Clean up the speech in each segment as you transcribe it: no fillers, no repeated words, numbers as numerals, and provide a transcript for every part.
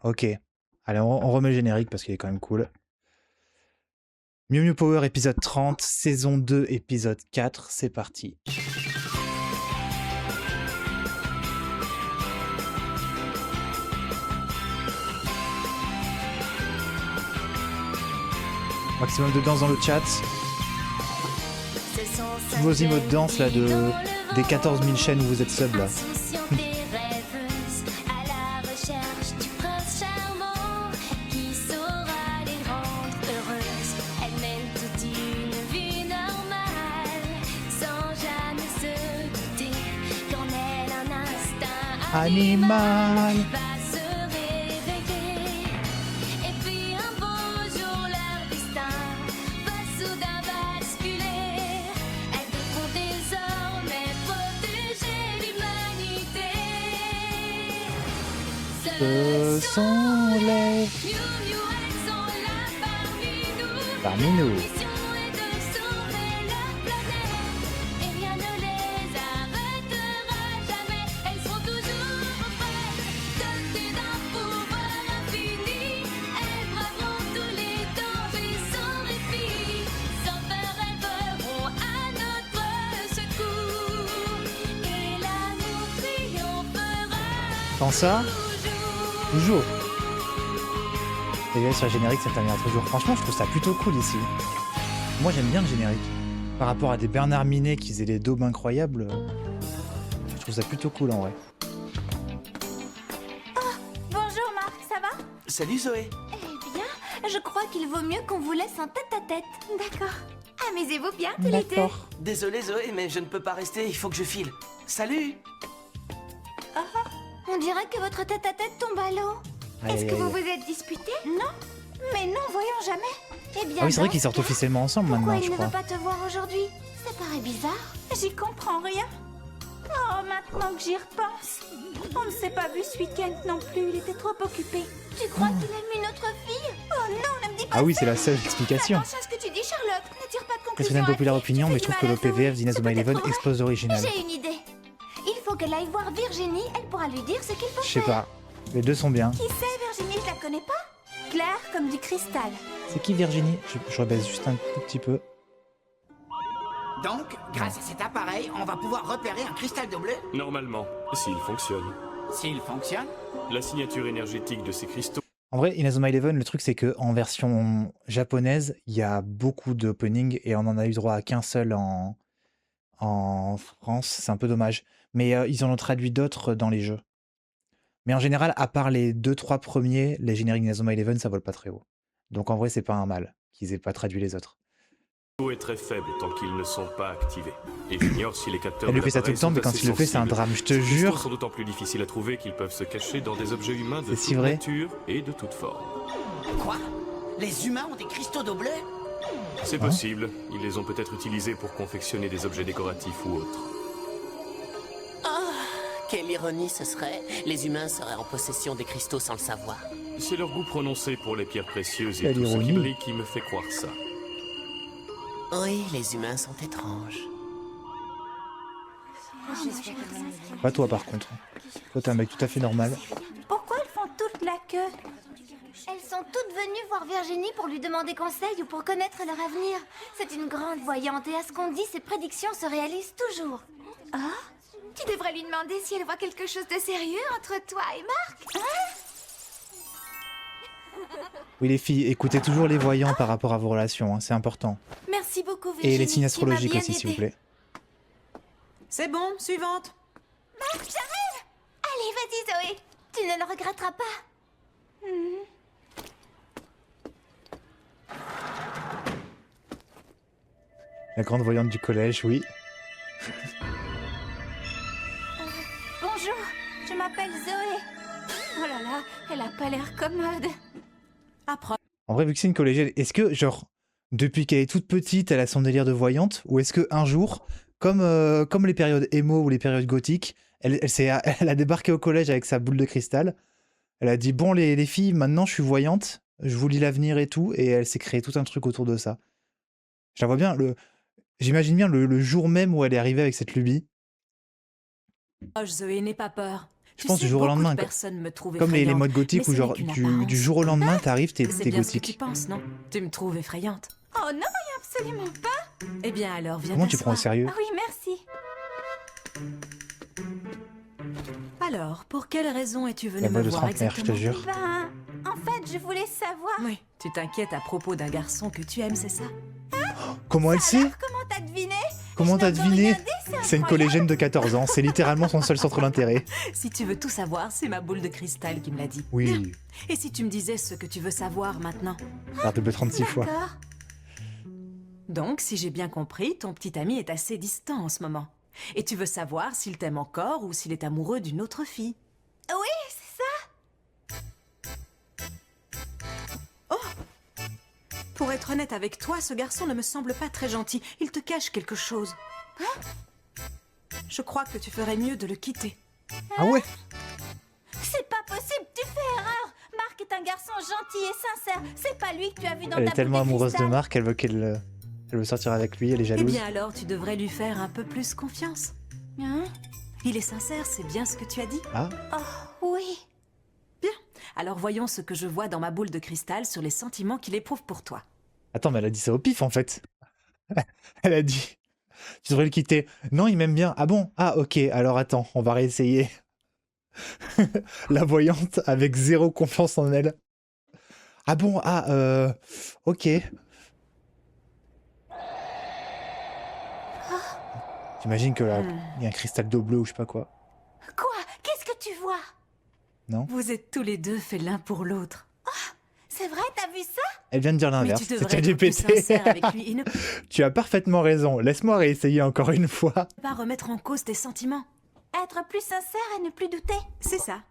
Ok. Allez, on remet le générique parce qu'il est quand même cool. Miu Miu Power épisode 30, saison 2 épisode 4, c'est parti. Maximum de danse dans le chat. Tous vos emotes de danse là des 14 000 chaînes où vous êtes sub là. Animal. Ce sont les parmi nous. Quand ça toujours. Et sur le générique, ça termine toujours. Franchement, je trouve ça plutôt cool ici. Moi, j'aime bien le générique. Par rapport à des Bernard Minet qui faisaient des daubes incroyables, je trouve ça plutôt cool en vrai. Oh, bonjour Marc, ça va? Salut Zoé. Eh bien, je crois qu'il vaut mieux qu'on vous laisse en tête-à-tête. D'accord. Amusez-vous bien tous les deux. D'accord. Désolé Zoé, mais je ne peux pas rester, il faut que je file. Salut. On dirait que votre tête-à-tête tombe à l'eau. Est-ce que vous vous êtes disputés? Non. Mais non, voyons jamais. Eh bien, Ah oui, c'est vrai qu'ils sortent officiellement ensemble pourquoi maintenant, il je ne crois. veut pas te voir aujourd'hui? Ça paraît bizarre. J'y comprends rien. Oh, maintenant que j'y repense. On ne s'est pas vu ce week-end non plus, il était trop occupé. Tu crois qu'il aime une autre fille? Oh non, ne me dis pas Ah oui, ça. c'est la seule explication. Attention à ce que tu dis, Charlotte. Ne tire pas de conclusion. C'est une populaire hâtive. opinion, Tu mais fais je du trouve que mal à Zoé. l'OPVF d'Inazuma C'est Eleven peut-être explose l'original. J'ai une idée. Il faut qu'elle aille voir Virginie, elle pourra lui dire ce qu'il faut Je sais faire. pas. Les deux sont bien. Qui c'est Virginie? Je la connais pas. Claire comme du cristal. C'est qui Virginie? Je rebaisse juste un tout petit peu. Donc, grâce à cet appareil, on va pouvoir repérer un cristal de bleu. Normalement, s'il fonctionne. S'il fonctionne, La signature énergétique de ces cristaux En vrai, Inazuma Eleven, le truc c'est que en version japonaise, il y a beaucoup d'openings et on en a eu droit à qu'un seul en France. C'est un peu dommage. Mais ils en ont traduit d'autres dans les jeux. Mais en général, à part les 2-3 premiers, les génériques d'Inazuma Eleven, ça vole pas très haut. Donc en vrai, c'est pas un mal qu'ils aient pas traduit les autres. est très faible tant qu'ils ne sont pas activés. Et j'ignore si les capteurs Elle de lui fait ça tout le l'appareil temps, sont mais quand assez il le fait, c'est un sensibles. drame. Je te Ces cristaux jure. sont d'autant plus difficiles à trouver qu'ils peuvent se cacher dans des objets humains de C'est si toute vrai. nature et de toute forme. quoi? Les humains ont des cristaux d'eau bleue? C'est possible. Ils les ont peut-être utilisés pour confectionner des objets décoratifs ou autres. Quelle ironie ce serait. Les humains seraient en possession des cristaux sans le savoir. C'est leur goût prononcé pour les pierres précieuses et Quelle tout ce qui ironie. brille qui me fait croire ça. Oui, les humains sont étranges. Pas toi par contre. Toi, t'es un mec tout à fait normal. Pourquoi elles font toute la queue? Elles sont toutes venues voir Virginie pour lui demander conseil ou pour connaître leur avenir. C'est une grande voyante et à ce qu'on dit, ses prédictions se réalisent toujours. Ah? Tu devrais lui demander si elle voit quelque chose de sérieux entre toi et Marc. Oui, les filles, écoutez toujours les voyants par rapport à vos relations, hein, c'est important. Merci beaucoup Virginie. Et les signes tu m'as astrologiques bien aussi, s'il vous aidée. plaît. C'est bon, suivante. Marc, j'arrive. Allez, vas-y Zoé. Tu ne le regretteras pas. La grande voyante du collège, oui. Bonjour, je m'appelle Zoé. Oh là là, elle a pas l'air commode. Approche. En vrai, vu que c'est une collégienne, est-ce que, genre, depuis qu'elle est toute petite, elle a son délire de voyante? Ou est-ce qu'un jour, comme les périodes émo ou les périodes gothiques, elle a débarqué au collège avec sa boule de cristal. Elle a dit, bon, les filles, maintenant je suis voyante, je vous lis l'avenir et tout, et elle s'est créé tout un truc autour de ça. Je la vois bien, j'imagine bien le jour même où elle est arrivée avec cette lubie. Zoé, n'aie pas peur. Je pense du jour au lendemain. Comme les modes gothiques où genre du jour au lendemain, t'arrives, t'es C'est bien ce que tu gothique. penses, non? Tu me trouves effrayante. Oh non, absolument pas. Eh bien alors, viens Comment tu prends au t'asseoir. sérieux? Ah oui, merci. Alors, pour quelle raison es-tu venu La voix me de voir trentenaire, je te exactement? jure. Ben, en fait, je voulais savoir... Oui, tu t'inquiètes à propos d'un garçon que tu aimes, c'est ça? Comment elle sait? Comment t'as deviné? Comment Je t'as n'ai encore deviné? rien dit, C'est une incroyable. collégienne de 14 ans, c'est littéralement son seul centre d'intérêt. Si tu veux tout savoir, c'est ma boule de cristal qui me l'a dit. Oui, Et si tu me disais ce que tu veux savoir maintenant? par double 36 fois. D'accord. Donc, si j'ai bien compris, ton petit ami est assez distant en ce moment. Et tu veux savoir s'il t'aime encore ou s'il est amoureux d'une autre fille. Oui, c'est ça. Pour être honnête avec toi, ce garçon ne me semble pas très gentil. Il te cache quelque chose. Je crois que tu ferais mieux de le quitter. Ah ouais? C'est pas possible, tu fais erreur. Marc est un garçon gentil et sincère. C'est pas lui que tu as vu dans Elle ta est tellement boule de amoureuse de cristal. Marc, elle veut sortir avec lui, elle est Eh jalouse. bien alors, tu devrais lui faire un peu plus confiance. Hein? Il est sincère, c'est bien ce que tu as dit. Ah, Oui. Alors voyons ce que je vois dans ma boule de cristal sur les sentiments qu'il éprouve pour toi. attends, mais elle a dit ça au pif en fait. Elle a dit, tu devrais le quitter. Non, il m'aime bien. Ah bon? Ah ok, alors attends, on va réessayer. La voyante avec zéro confiance en elle. Ah bon? Ah, ok. J'imagine que là, il y a un cristal d'eau bleue ou je sais pas quoi. Quoi? Qu'est-ce que tu vois? Vous êtes tous les deux faits l'un pour l'autre. C'est vrai, t'as vu ça? Elle vient de dire Mais l'inverse. tu C'est devrais être plus ChatGPT. sincère avec lui et ne Tu as parfaitement raison. Laisse-moi réessayer encore une fois. pas remettre en cause tes sentiments. Être plus sincère et ne plus douter. C'est ça.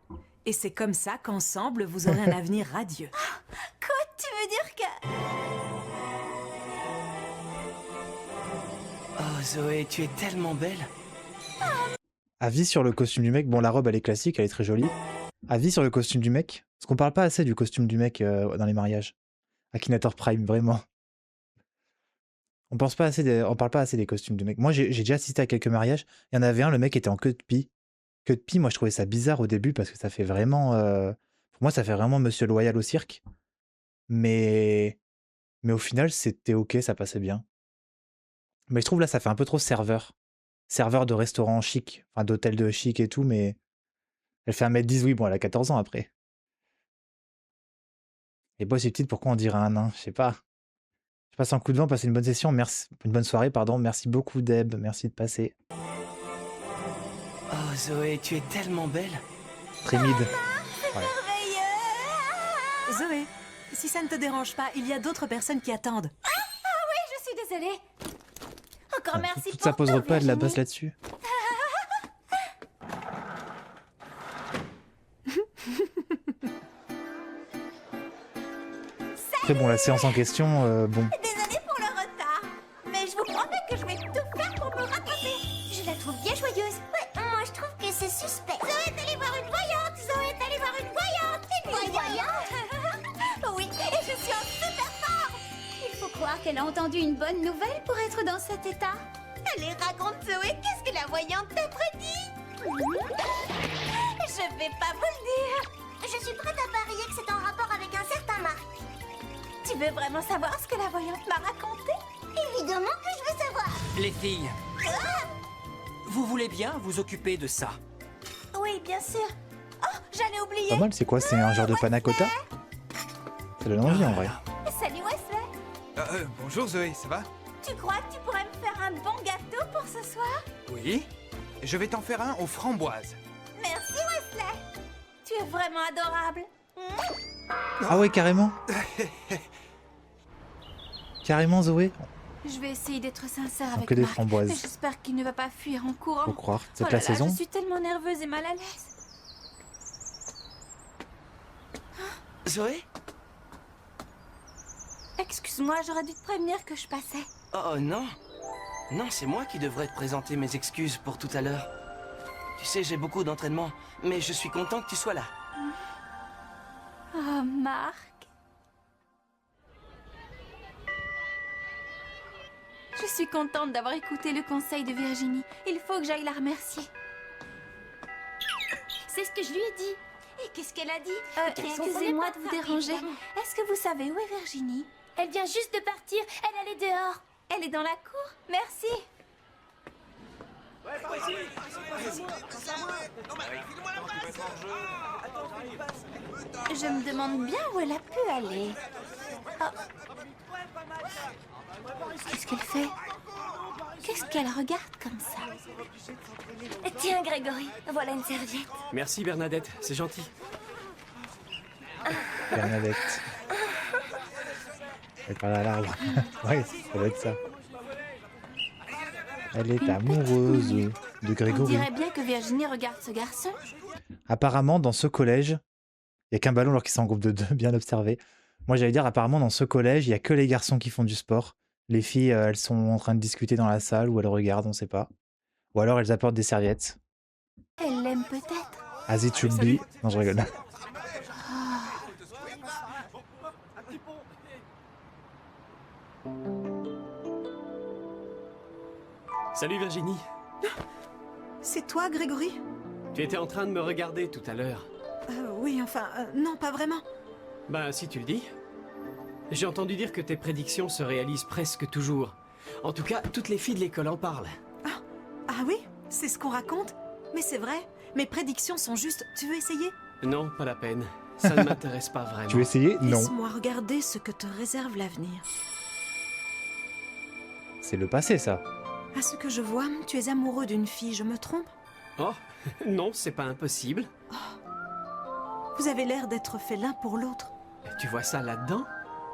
Et c'est comme ça qu'ensemble, vous aurez un avenir radieux. Quoi? Tu veux dire que... Oh, Zoé, tu es tellement belle. Avis sur le costume du mec. Bon, la robe, elle est classique, elle est très jolie. Avis sur le costume du mec. Parce qu'on parle pas assez du costume du mec dans les mariages. Akinator Prime, vraiment. On parle pas assez des costumes du mec. Moi, j'ai déjà assisté à quelques mariages. Il y en avait un, le mec était en queue de pie. Queue de pie, moi, je trouvais ça bizarre au début parce que ça fait vraiment... pour moi, ça fait vraiment Monsieur Loyal au cirque. Mais au final, c'était ok, ça passait bien. Mais je trouve là, ça fait un peu trop serveur. Serveur de restaurant chic, enfin d'hôtel de chic et tout, mais elle fait 1m10, oui, bon, elle a 14 ans après. Et boss est petite, pourquoi on dirait un nain? Je sais pas. Je passe un coup de vent, passer une bonne session, merci, une bonne soirée, pardon. Merci beaucoup, Deb, merci de passer. Oh, Zoé, tu es tellement belle. Très mid. Merveilleux. Zoé, si ça ne te dérange pas, il y a d'autres personnes qui attendent. Je suis désolée. Encore merci Toute pour sa pause tout, repas, elle la Virginie. bosse là-dessus. Après, bon, la séance en question, bon. Désolée pour le retard. Mais je vous promets que je vais tout faire pour me rattraper. Je la trouve bien joyeuse. Ouais, moi je trouve que c'est suspect. Zoé est allée voir une voyante. Zoé est allée voir une voyante. Une voyante? Oui, et je suis en super forme. Il faut croire qu'elle a entendu une bonne nouvelle pour être dans cet état. Allez, raconte Zoé, qu'est-ce que la voyante t'a prédit? Je vais pas vous le dire. Je suis prête à parier que c'est en rapport avec un certain Marc. Tu veux vraiment savoir ce que la voyante m'a raconté? Évidemment que je veux savoir. Les filles, vous voulez bien vous occuper de ça? Oui, bien sûr. Oh, j'allais oublier. Pas mal, c'est quoi? C'est un genre de panna cotta? Ça donne envie en vrai. Salut Wesley. Bonjour Zoé, ça va? Tu crois que tu pourrais me faire un bon gâteau pour ce soir? Oui. Je vais t'en faire un aux framboises. Merci Wesley. Tu es vraiment adorable. Ah ouais, carrément. Carrément, Zoé. Je vais essayer d'être sincère Sans avec que des Marc. framboises. Mais j'espère qu'il ne va pas fuir en courant. Faut croire. C'est Oh la là là, saison. je suis tellement nerveuse et mal à l'aise. Zoé? Excuse-moi, j'aurais dû te prévenir que je passais. Oh non. Non, c'est moi qui devrais te présenter mes excuses pour tout à l'heure. Tu sais, j'ai beaucoup d'entraînement, mais je suis content que tu sois là. Oh, Marc. Je suis contente d'avoir écouté le conseil de Virginie. Il faut que j'aille la remercier. C'est ce que je lui ai dit. Et qu'est-ce qu'elle a dit? Excusez-moi de vous déranger. Est-ce que vous savez où est Virginie? Elle vient juste de partir. Elle allait dehors. Elle est dans la cour. Merci. Je me demande bien où elle a pu aller. Oh. Qu'est-ce qu'elle fait? Qu'est-ce qu'elle regarde comme ça? Tiens, Grégory, voilà une serviette. Merci Bernadette, c'est gentil. Bernadette. Elle parle à l'arbre. Ouais, ça doit être ça. Elle est amoureuse de On Grégory. dirait bien que Virginie regarde ce garçon. Apparemment, dans ce collège, il n'y a qu'un ballon alors qu'ils sont en groupe de deux, bien observé. Moi, j'allais dire, apparemment, dans ce collège, il n'y a que les garçons qui font du sport. Les filles, elles sont en train de discuter dans la salle ou elles regardent, on ne sait pas. Ou alors elles apportent des serviettes. Elle l'aime peut-être. As it should be. Non, je rigole. Salut Virginie. C'est toi, Grégory? Tu étais en train de me regarder tout à l'heure. Oui, enfin, non, pas vraiment. Bah, si tu le dis. J'ai entendu dire que tes prédictions se réalisent presque toujours. En tout cas, toutes les filles de l'école en parlent. Ah oui? C'est ce qu'on raconte? Mais c'est vrai, mes prédictions sont justes. Tu veux essayer? Non, pas la peine. Ça ne m'intéresse pas vraiment. Tu veux essayer? Non. Laisse-moi regarder ce que te réserve l'avenir. C'est le passé, ça. À ce que je vois, tu es amoureux d'une fille, je me trompe? Oh, non, c'est pas impossible. Vous avez l'air d'être faits l'un pour l'autre. Tu vois ça là-dedans?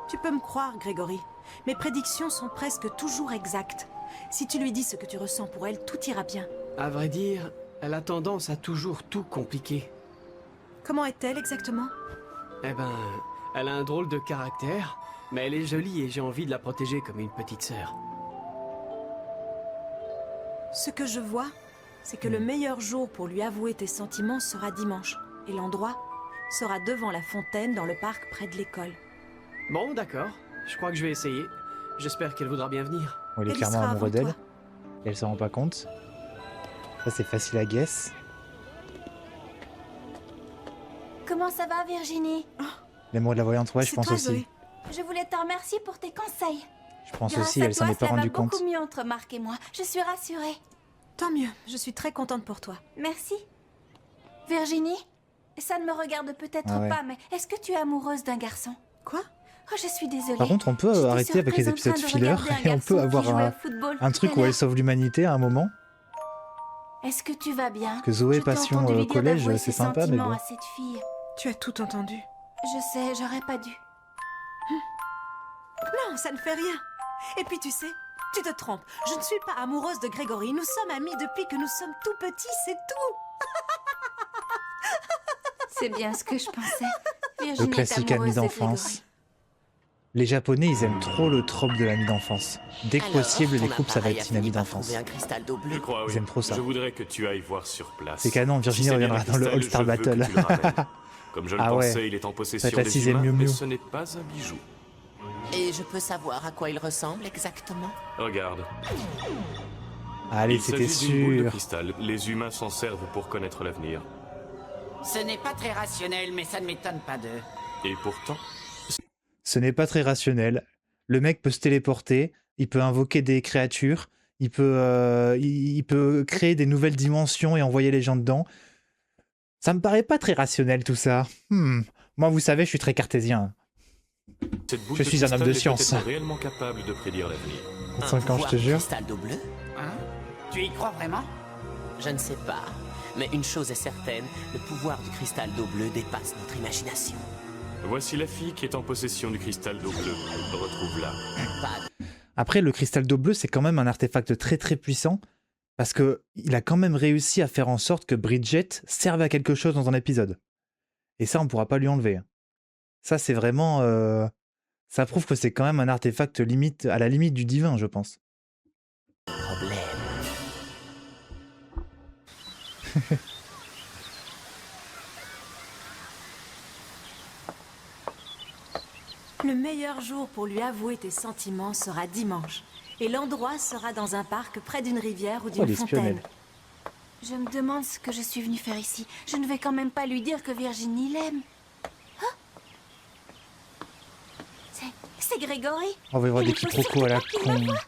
Tu peux me croire, Grégory. Mes prédictions sont presque toujours exactes. Si tu lui dis ce que tu ressens pour elle, tout ira bien. À vrai dire, elle a tendance à toujours tout compliquer. Comment est-elle exactement? Eh ben, elle a un drôle de caractère, mais elle est jolie et j'ai envie de la protéger comme une petite sœur. Ce que je vois, c'est que le meilleur jour pour lui avouer tes sentiments sera dimanche. Et l'endroit sera devant la fontaine dans le parc près de l'école. Bon, d'accord. Je crois que je vais essayer. J'espère qu'elle voudra bien venir. On est Elle y clairement sera amoureux avant d'elle. toi. Et elle s'en rend pas compte. Ça, c'est facile à guess. Comment ça va, Virginie? L'amour de la voyante, ouais, je C'est pense toi, aussi. Zoé. Je voulais te remercier pour tes conseils. Je pense Grâce aussi, à elle s'en toi, est pas ça va rendue compte. beaucoup mieux entre Marc et moi. Je suis rassurée. Tant mieux, je suis très contente pour toi. Merci. Virginie, ça ne me regarde peut-être Ah ouais. pas, mais est-ce que tu es amoureuse d'un garçon? Quoi? Oh, je suis désolée. Par contre, on peut J'étais arrêter avec les surprise en épisodes train de filler regarder un et on peut garçon qui avoir jouait au football un tout truc à où elle l'heure. sauve l'humanité à un moment. Est-ce que tu vas bien? Parce que Zoé Je t'ai Passion entendu lui au dire collège, d'avouer c'est ses sympa, mais sentiments bon. à cette fille. Tu as tout entendu. Je sais, j'aurais pas dû. Non, ça ne fait rien. Et puis tu sais, tu te trompes. Je ne suis pas amoureuse de Grégory. Nous sommes amis depuis que nous sommes tout petits, c'est tout. C'est bien ce que je pensais. Le Virginie est classique ami amoureuse de d'enfance. Grégory. Les Japonais, ils aiment trop le trope de l'ami d'enfance. Dès que Alors, possible, ton les couples, ça va appareil a être une amie fini par d'enfance. trouver un cristal d'eau Je bleue. crois, oui. Ils aiment trop ça. Je voudrais que tu ailles voir sur place. C'est canon, Virginie Si c'est bien reviendra un dans le cristal, All-Star je veux Battle. que tu le ramènes. Comme je le Ah ouais. pensais, il est en Ça va possession être la des 6e humains, Miu mais Miu. ce n'est pas un bijou. Et je peux savoir à quoi il ressemble exactement? Regarde. Allez, Il c'était s'agit d'une boule de sûr. cristal. Les humains s'en servent pour connaître l'avenir. Ce n'est pas très rationnel, mais ça ne m'étonne pas d'eux. Et pourtant, Ce n'est pas très rationnel. Le mec peut se téléporter, il peut invoquer des créatures, il peut créer des nouvelles dimensions et envoyer les gens dedans. Ça me paraît pas très rationnel tout ça. Moi, vous savez, je suis très cartésien. cette boule Je de suis un homme cristal de est science. peut-être réellement capable de prédire l'avenir. Un 5 ans, je pouvoir te de jure. cristal d'eau bleue? Hein? Tu y crois vraiment? Je ne sais pas. Mais une chose est certaine, le pouvoir du cristal d'eau bleue dépasse notre imagination. Voici la fille qui est en possession du cristal d'eau bleue. Retrouve-la. Pas de- Après, le cristal d'eau bleue, c'est quand même un artefact très très puissant parce que il a quand même réussi à faire en sorte que Bridget serve à quelque chose dans un épisode. Et ça, on pourra pas lui enlever. Ça, c'est vraiment... Ça prouve que c'est quand même un artefact limite, à la limite du divin, je pense. problème. Le meilleur jour pour lui avouer tes sentiments sera dimanche. Et l'endroit sera dans un parc près d'une rivière ou d'une l'espionnelle. fontaine. Je me demande ce que je suis venue faire ici. Je ne vais quand même pas lui dire que Virginie l'aime. Hein? C'est Grégory. On va y voir Il des faut quiproquos à la surtout pas qu'il me con. voie.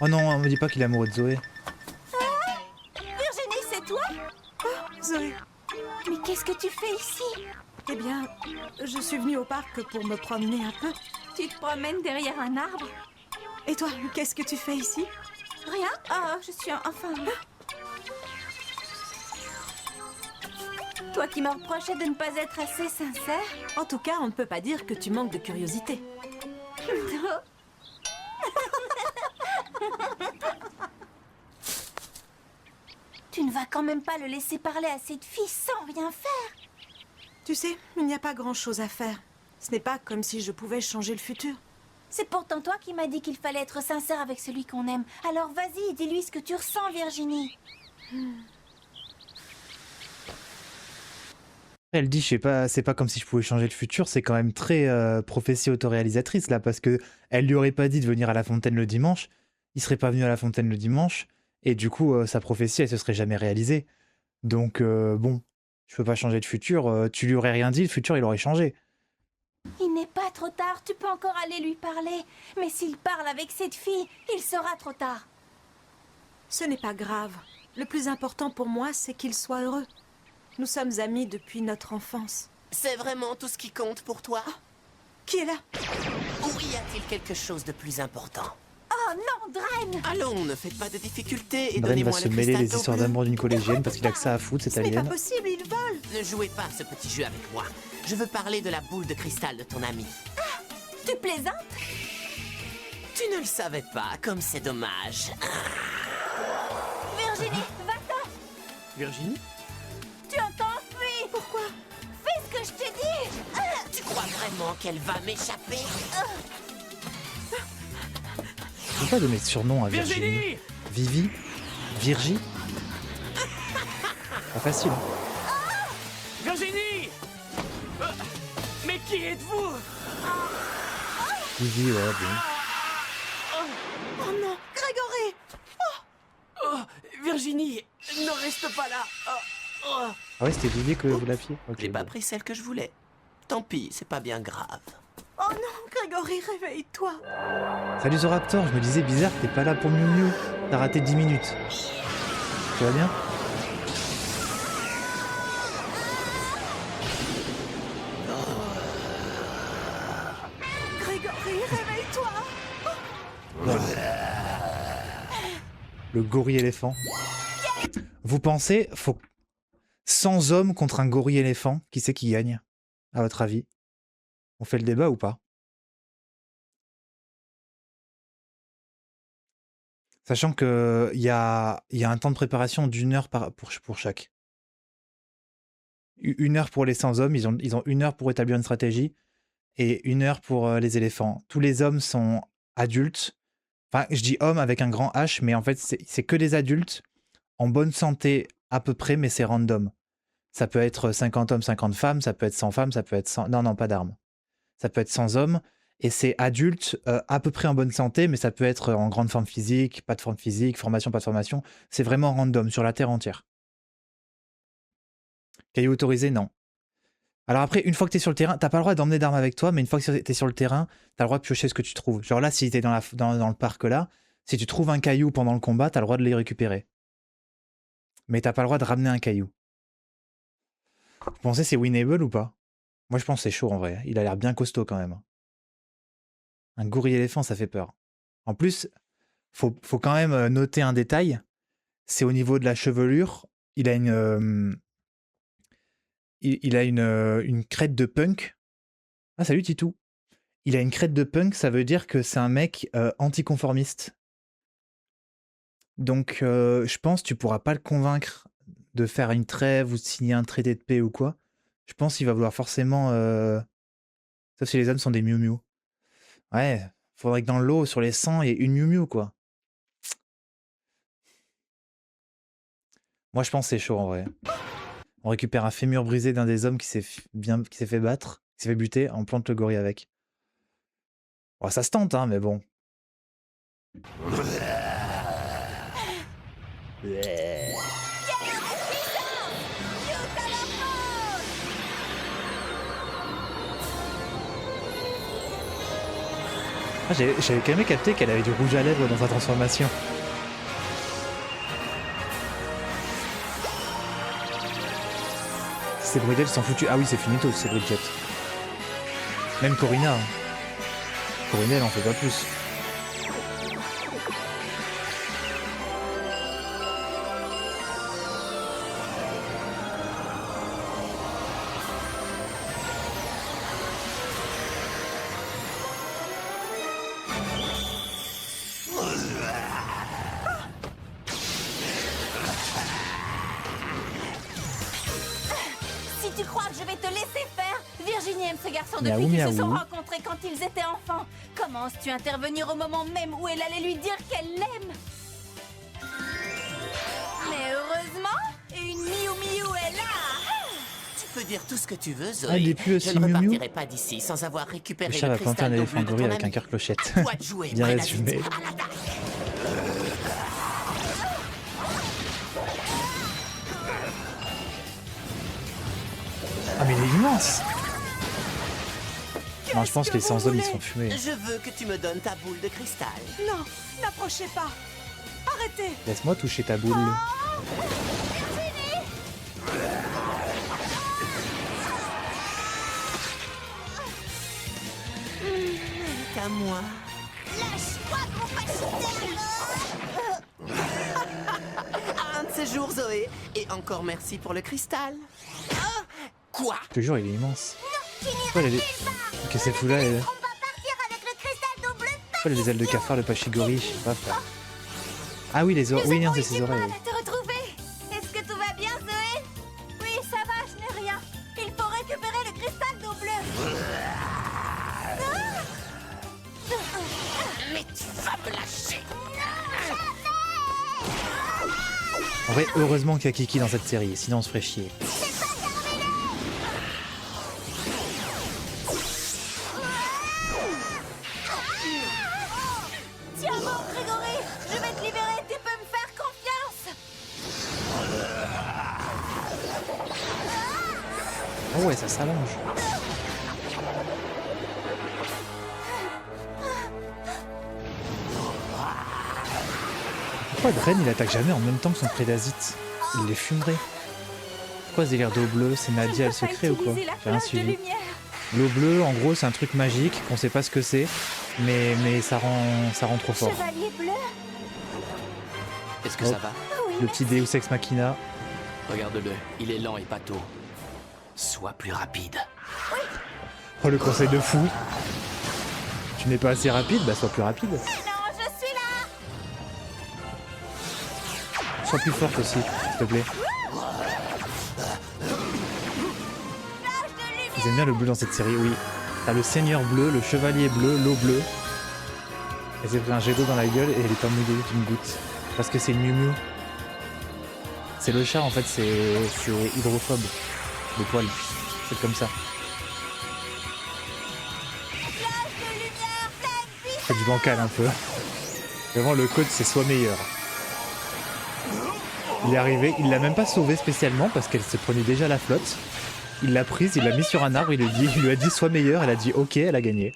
Oh non, on me dit pas qu'il est amoureux de Zoé. Virginie, c'est toi? Zoé, Mais qu'est-ce que tu fais ici? eh bien, je suis venue au parc pour me promener un peu. Tu te promènes derrière un arbre? Et toi, qu'est-ce que tu fais ici? Rien? Ah, je suis enfin... Toi qui me reprochais de ne pas être assez sincère? En tout cas, on ne peut pas dire que tu manques de curiosité. Tu ne vas quand même pas le laisser parler à cette fille sans rien faire. Tu sais, il n'y a pas grand-chose à faire. Ce n'est pas comme si je pouvais changer le futur. C'est pourtant toi qui m'as dit qu'il fallait être sincère avec celui qu'on aime. Alors vas-y, dis-lui ce que tu ressens, Virginie. Elle dit, je sais pas, c'est pas comme si je pouvais changer le futur, c'est quand même très prophétie autoréalisatrice là, parce que elle lui aurait pas dit de venir à la fontaine le dimanche, il serait pas venu à la fontaine le dimanche, et du coup, sa prophétie, elle se serait jamais réalisée. Donc, bon, je peux pas changer le futur, tu lui aurais rien dit, le futur, il aurait changé. Il n'est pas trop tard, tu peux encore aller lui parler. Mais s'il parle avec cette fille, il sera trop tard. Ce n'est pas grave. Le plus important pour moi, c'est qu'il soit heureux. Nous sommes amis depuis notre enfance. C'est vraiment tout ce qui compte pour toi? Qui est là? Ou y a-t-il quelque chose de plus important? Oh non, Dren! Allons, ne faites pas de difficultés et Dren va donnez-moi se le mêler cristal les histoires bleu. d'amour d'une collégienne parce qu'il a que ça à foutre, cette Ce n'est pas alien. possible, ils volent. Ne jouez pas à ce petit jeu avec moi. Je veux parler de la boule de cristal de ton ami. Tu plaisantes? Tu ne le savais pas, comme c'est dommage. Virginie, va-t'en! Virginie? Tu entends? Fuis! Pourquoi? Fais ce que je te dis! Tu crois vraiment qu'elle va m'échapper? Je peux pas donner de surnom à Virginie. Virginie! Vivi? Virgie? Pas facile. Virginie! Mais qui êtes-vous? Vivi, ouais, bon. Oh non, Grégory! Oh, Virginie, ne reste pas là. Ah ouais, c'était Vivi que vous l'aviez? Ok. J'ai pas pris celle que je voulais. Tant pis, c'est pas bien grave. Oh non, Grégory, réveille-toi. Salut Zoraptor, je me disais bizarre, t'es pas là pour Miu Miu. T'as raté 10 minutes. Tu vas bien? Grégory, réveille-toi. Le gorille éléphant. Vous pensez, faut 100 hommes contre un gorille éléphant, qui c'est qui gagne, à votre avis? On fait le débat ou pas? Sachant que il y a un temps de préparation d'1 heure pour chaque. 1 heure pour les 100 hommes, ils ont 1 heure pour établir une stratégie, et 1 heure pour les éléphants. Tous les hommes sont adultes. Enfin, je dis hommes avec un grand H, mais en fait, c'est que des adultes, en bonne santé à peu près, mais c'est random. Ça peut être 50 hommes, 50 femmes, ça peut être 100 femmes, ça peut être 100... Non, pas d'armes. Ça peut être 100 hommes, et c'est adulte, à peu près en bonne santé, mais ça peut être en grande forme physique, pas de forme physique, formation, pas de formation. C'est vraiment random, sur la Terre entière. Caillou autorisé, non. Alors après, une fois que tu es sur le terrain, t'as pas le droit d'emmener d'armes avec toi, mais une fois que tu es sur le terrain, tu as le droit de piocher ce que tu trouves. Genre là, si tu es dans le parc là, si tu trouves un caillou pendant le combat, tu as le droit de les récupérer. Mais t'as pas le droit de ramener un caillou. Vous pensez c'est winnable ou pas? Moi je pense que c'est chaud en vrai. Il a l'air bien costaud quand même. Un gorille éléphant, ça fait peur. En plus, faut quand même noter un détail. C'est au niveau de la chevelure. Il a une crête de punk. Ah salut Titou. Il a une crête de punk, ça veut dire que c'est un mec anticonformiste. Donc je pense que tu pourras pas le convaincre de faire une trêve ou de signer un traité de paix ou quoi. Je pense qu'il va vouloir forcément... Sauf si les hommes sont des Miu Miu. Ouais, faudrait que dans l'eau, sur les 100, il y ait une Miu Miu, quoi. Moi, je pense que c'est chaud, en vrai. On récupère un fémur brisé d'un des hommes qui s'est fait battre, qui s'est fait buter, on plante le gorille avec. Bon, ça se tente, hein, mais bon. Ah, j'avais quand même capté qu'elle avait du rouge à lèvres dans sa transformation. C'est Bridget, ils sont foutus. Ah oui, c'est finito, c'est Bridget. Même Corina. Hein. Corina, elle en fait pas plus. Si tu crois que je vais te laisser faire, Virginie aime ce garçon Miaou, depuis qu'ils se sont miaou. rencontrés quand ils étaient enfants. Comment oses-tu intervenir au moment même où elle allait lui dire qu'elle l'aime? Mais heureusement, une Miou Miou est là. Tu peux dire tout ce que tu veux, Zoé. Ah, il est plus Je aussi ne Miu Miu. repartirai pas d'ici sans avoir récupéré Le chat le va planter un cristal éléphant double de gorille ton avec un ami. cœur clochette. À toi de jouer, Bien Brenna résumé. Vite. Ah mais il est immense. Non, je pense que les sans hommes ils sont fumés. Je veux que tu me donnes ta boule de cristal. Non, n'approchez pas. Arrêtez. Laisse-moi toucher ta boule. C'est à moi. Un de ces jours, Zoé. Et encore merci pour le cristal. Ah, quoi? Je te jure, il est immense. Pourquoi elle a des... Qu'est-ce que c'est fou là elle... On va partir avec le cristal double. Pourquoi elle a les ailes de cafard, le pachigori, je sais pas frère. Ah oui, les oreilles. Oui, non, c'est ses oreilles. Mal à te retrouver. Est-ce que tout va bien, Zoé? Oui, ça va, je n'ai rien. Il faut récupérer le cristal double. Mais tu vas me lâcher. En vrai, heureusement qu'il y a Kiki dans cette série, sinon on se ferait chier. Tiens bon, Grégory, je vais te libérer, tu peux me faire confiance. Oh ouais, ça s'allonge. Pourquoi Dren il attaque jamais en même temps que son prédasite? Il les fumerait. Pourquoi ce délire d'eau bleue? C'est Nadia le secret ou quoi? J'ai rien suivi. L'eau bleue, en gros, c'est un truc magique, on sait pas ce que c'est, mais ça rend trop fort. Chevalier bleu. Est-ce que Oh. ça va? Le petit Deus Ex Machina. Regarde-le, il est lent et pâteau. Sois plus rapide. Oh, le conseil de fou. Tu n'es pas assez rapide? Bah sois plus rapide. Non, je suis là. Sois plus forte aussi, s'il te plaît. Ils aiment bien le bleu dans cette série, oui. T'as le seigneur bleu, le chevalier bleu, l'eau bleue. Elle s'est pris un jet d'eau dans la gueule et elle est pas mouillée d'une goutte. Parce que c'est Miu Miu. C'est le chat en fait, c'est hydrophobe. Le poil. C'est comme ça. C'est du bancal un peu. Vraiment le code c'est soit meilleur. Il est arrivé, il l'a même pas sauvé spécialement parce qu'elle se prenait déjà la flotte. Il l'a prise, il l'a mis sur un arbre, il lui a dit sois meilleur, elle a dit ok, elle a gagné.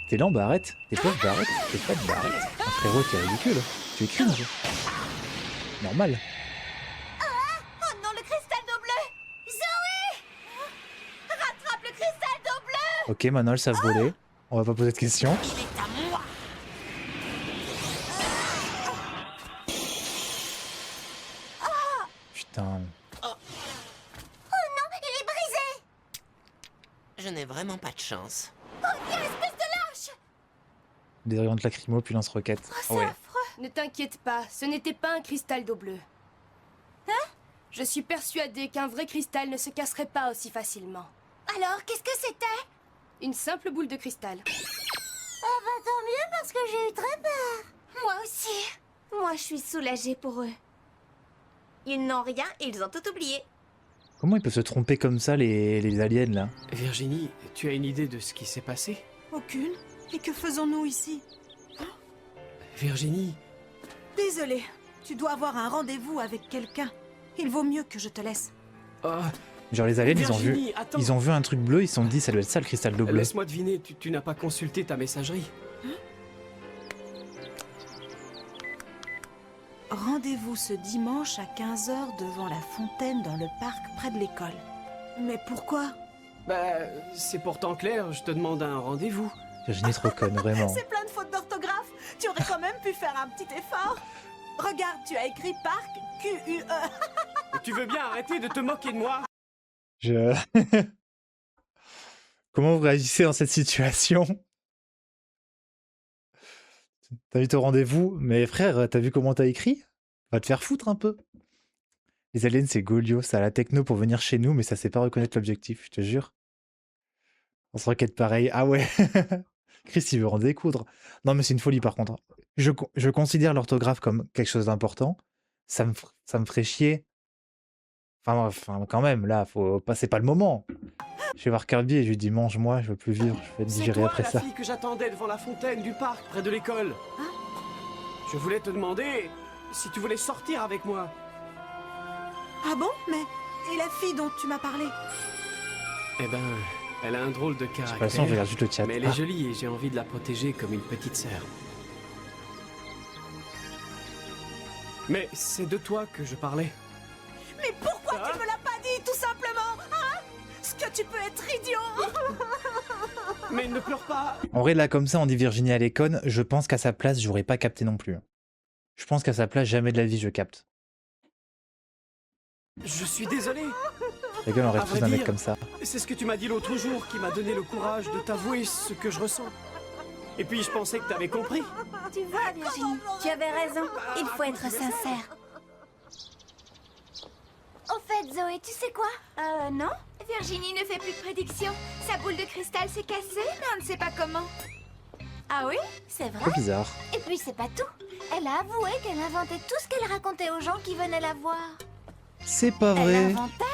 T'es lent, bah arrête. T'es pote, bah arrête. T'es pote, bah arrête. Un frérot, t'es ridicule. Tu es cringe. Normal. Oh non, le cristal d'eau bleue. Zoé, rattrape le cristal d'eau bleue. Ok, maintenant elles savent voler. On va pas poser de questions. Il est à moi. Putain. Oh non, il est brisé. Je n'ai vraiment pas de chance. Oh, quelle espèce de lâche. Des orientes lacrymo puis lance-roquette. Oh, c'est Ouais. affreux. Ne t'inquiète pas, ce n'était pas un cristal d'eau bleue. Hein? Je suis persuadée qu'un vrai cristal ne se casserait pas aussi facilement. Alors, qu'est-ce que c'était? Une simple boule de cristal. Ah bah tant mieux parce que j'ai eu très peur. Moi aussi. Moi, je suis soulagée pour eux. Ils n'ont rien, ils ont tout oublié. Comment ils peuvent se tromper comme ça, les aliens, là? Virginie, tu as une idée de ce qui s'est passé? Aucune. Et que faisons-nous ici? Virginie, Désolée, tu dois avoir un rendez-vous avec quelqu'un. Il vaut mieux que je te laisse. ah, Genre les aliens, Virginie, attends. ils ont vu un truc bleu, ils se sont dit ça doit être ça le cristal d'eau bleue. Laisse-moi deviner, tu n'as pas consulté ta messagerie? Rendez-vous ce dimanche à 15h devant la fontaine dans le parc près de l'école. Mais pourquoi? Bah, c'est pourtant clair, je te demande un rendez-vous. Virginie est trop conne, vraiment. C'est plein de fautes d'orthographe. Tu aurais quand même pu faire un petit effort. Regarde, tu as écrit parc Q-U-E. Et tu veux bien arrêter de te moquer de moi? Je... Comment vous réagissez dans cette situation? T'as vu ton rendez-vous? Mais frère, t'as vu comment t'as écrit? Va te faire foutre un peu. Les aliens, c'est Golio, ça a la techno pour venir chez nous, mais ça sait pas reconnaître l'objectif, je te jure. On se requête pareil. Ah ouais. Chris, il veut en découdre. Non, mais c'est une folie par contre. Je considère l'orthographe comme quelque chose d'important. Ça me ferait chier. Enfin, quand même, là, faut pas, c'est pas le moment. Je vais voir Kirby et je lui dis mange-moi, je veux plus vivre, je vais te digérer après C'est toi ça. la fille que j'attendais devant la fontaine du parc près de l'école. Hein? Je voulais te demander si tu voulais sortir avec moi. Ah bon? Mais... Et la fille dont tu m'as parlé? Eh ben, elle a un drôle de J'ai pas le caractère. son, je regarde juste le chat. Mais elle est jolie et j'ai envie de la protéger comme une petite sœur. Mais c'est de toi que je parlais. Mais pourquoi tu me l'as pas dit, tout simplement? Hein? Est-ce que tu peux être idiot? Mais ne pleure pas. En vrai, là, comme ça, on dit Virginie à l'école, je pense qu'à sa place, j'aurais pas capté non plus. Je pense qu'à sa place, jamais de la vie, je capte. Je suis désolé. Les gars, on À rêve vrai tous d'un mec dire, comme ça. C'est ce que tu m'as dit l'autre jour qui m'a donné le courage de t'avouer ce que je ressens. Et puis je pensais que t'avais compris. Tu vois, Virginie, tu avais raison. Il faut être sincère. Au fait, Zoé, tu sais quoi? Non. Virginie ne fait plus de prédictions. Sa boule de cristal s'est cassée, mais on ne sait pas comment. Ah oui? C'est vrai. Trop bizarre. Et puis c'est pas tout. Elle a avoué qu'elle inventait tout ce qu'elle racontait aux gens qui venaient la voir. C'est pas Elle vrai. inventait?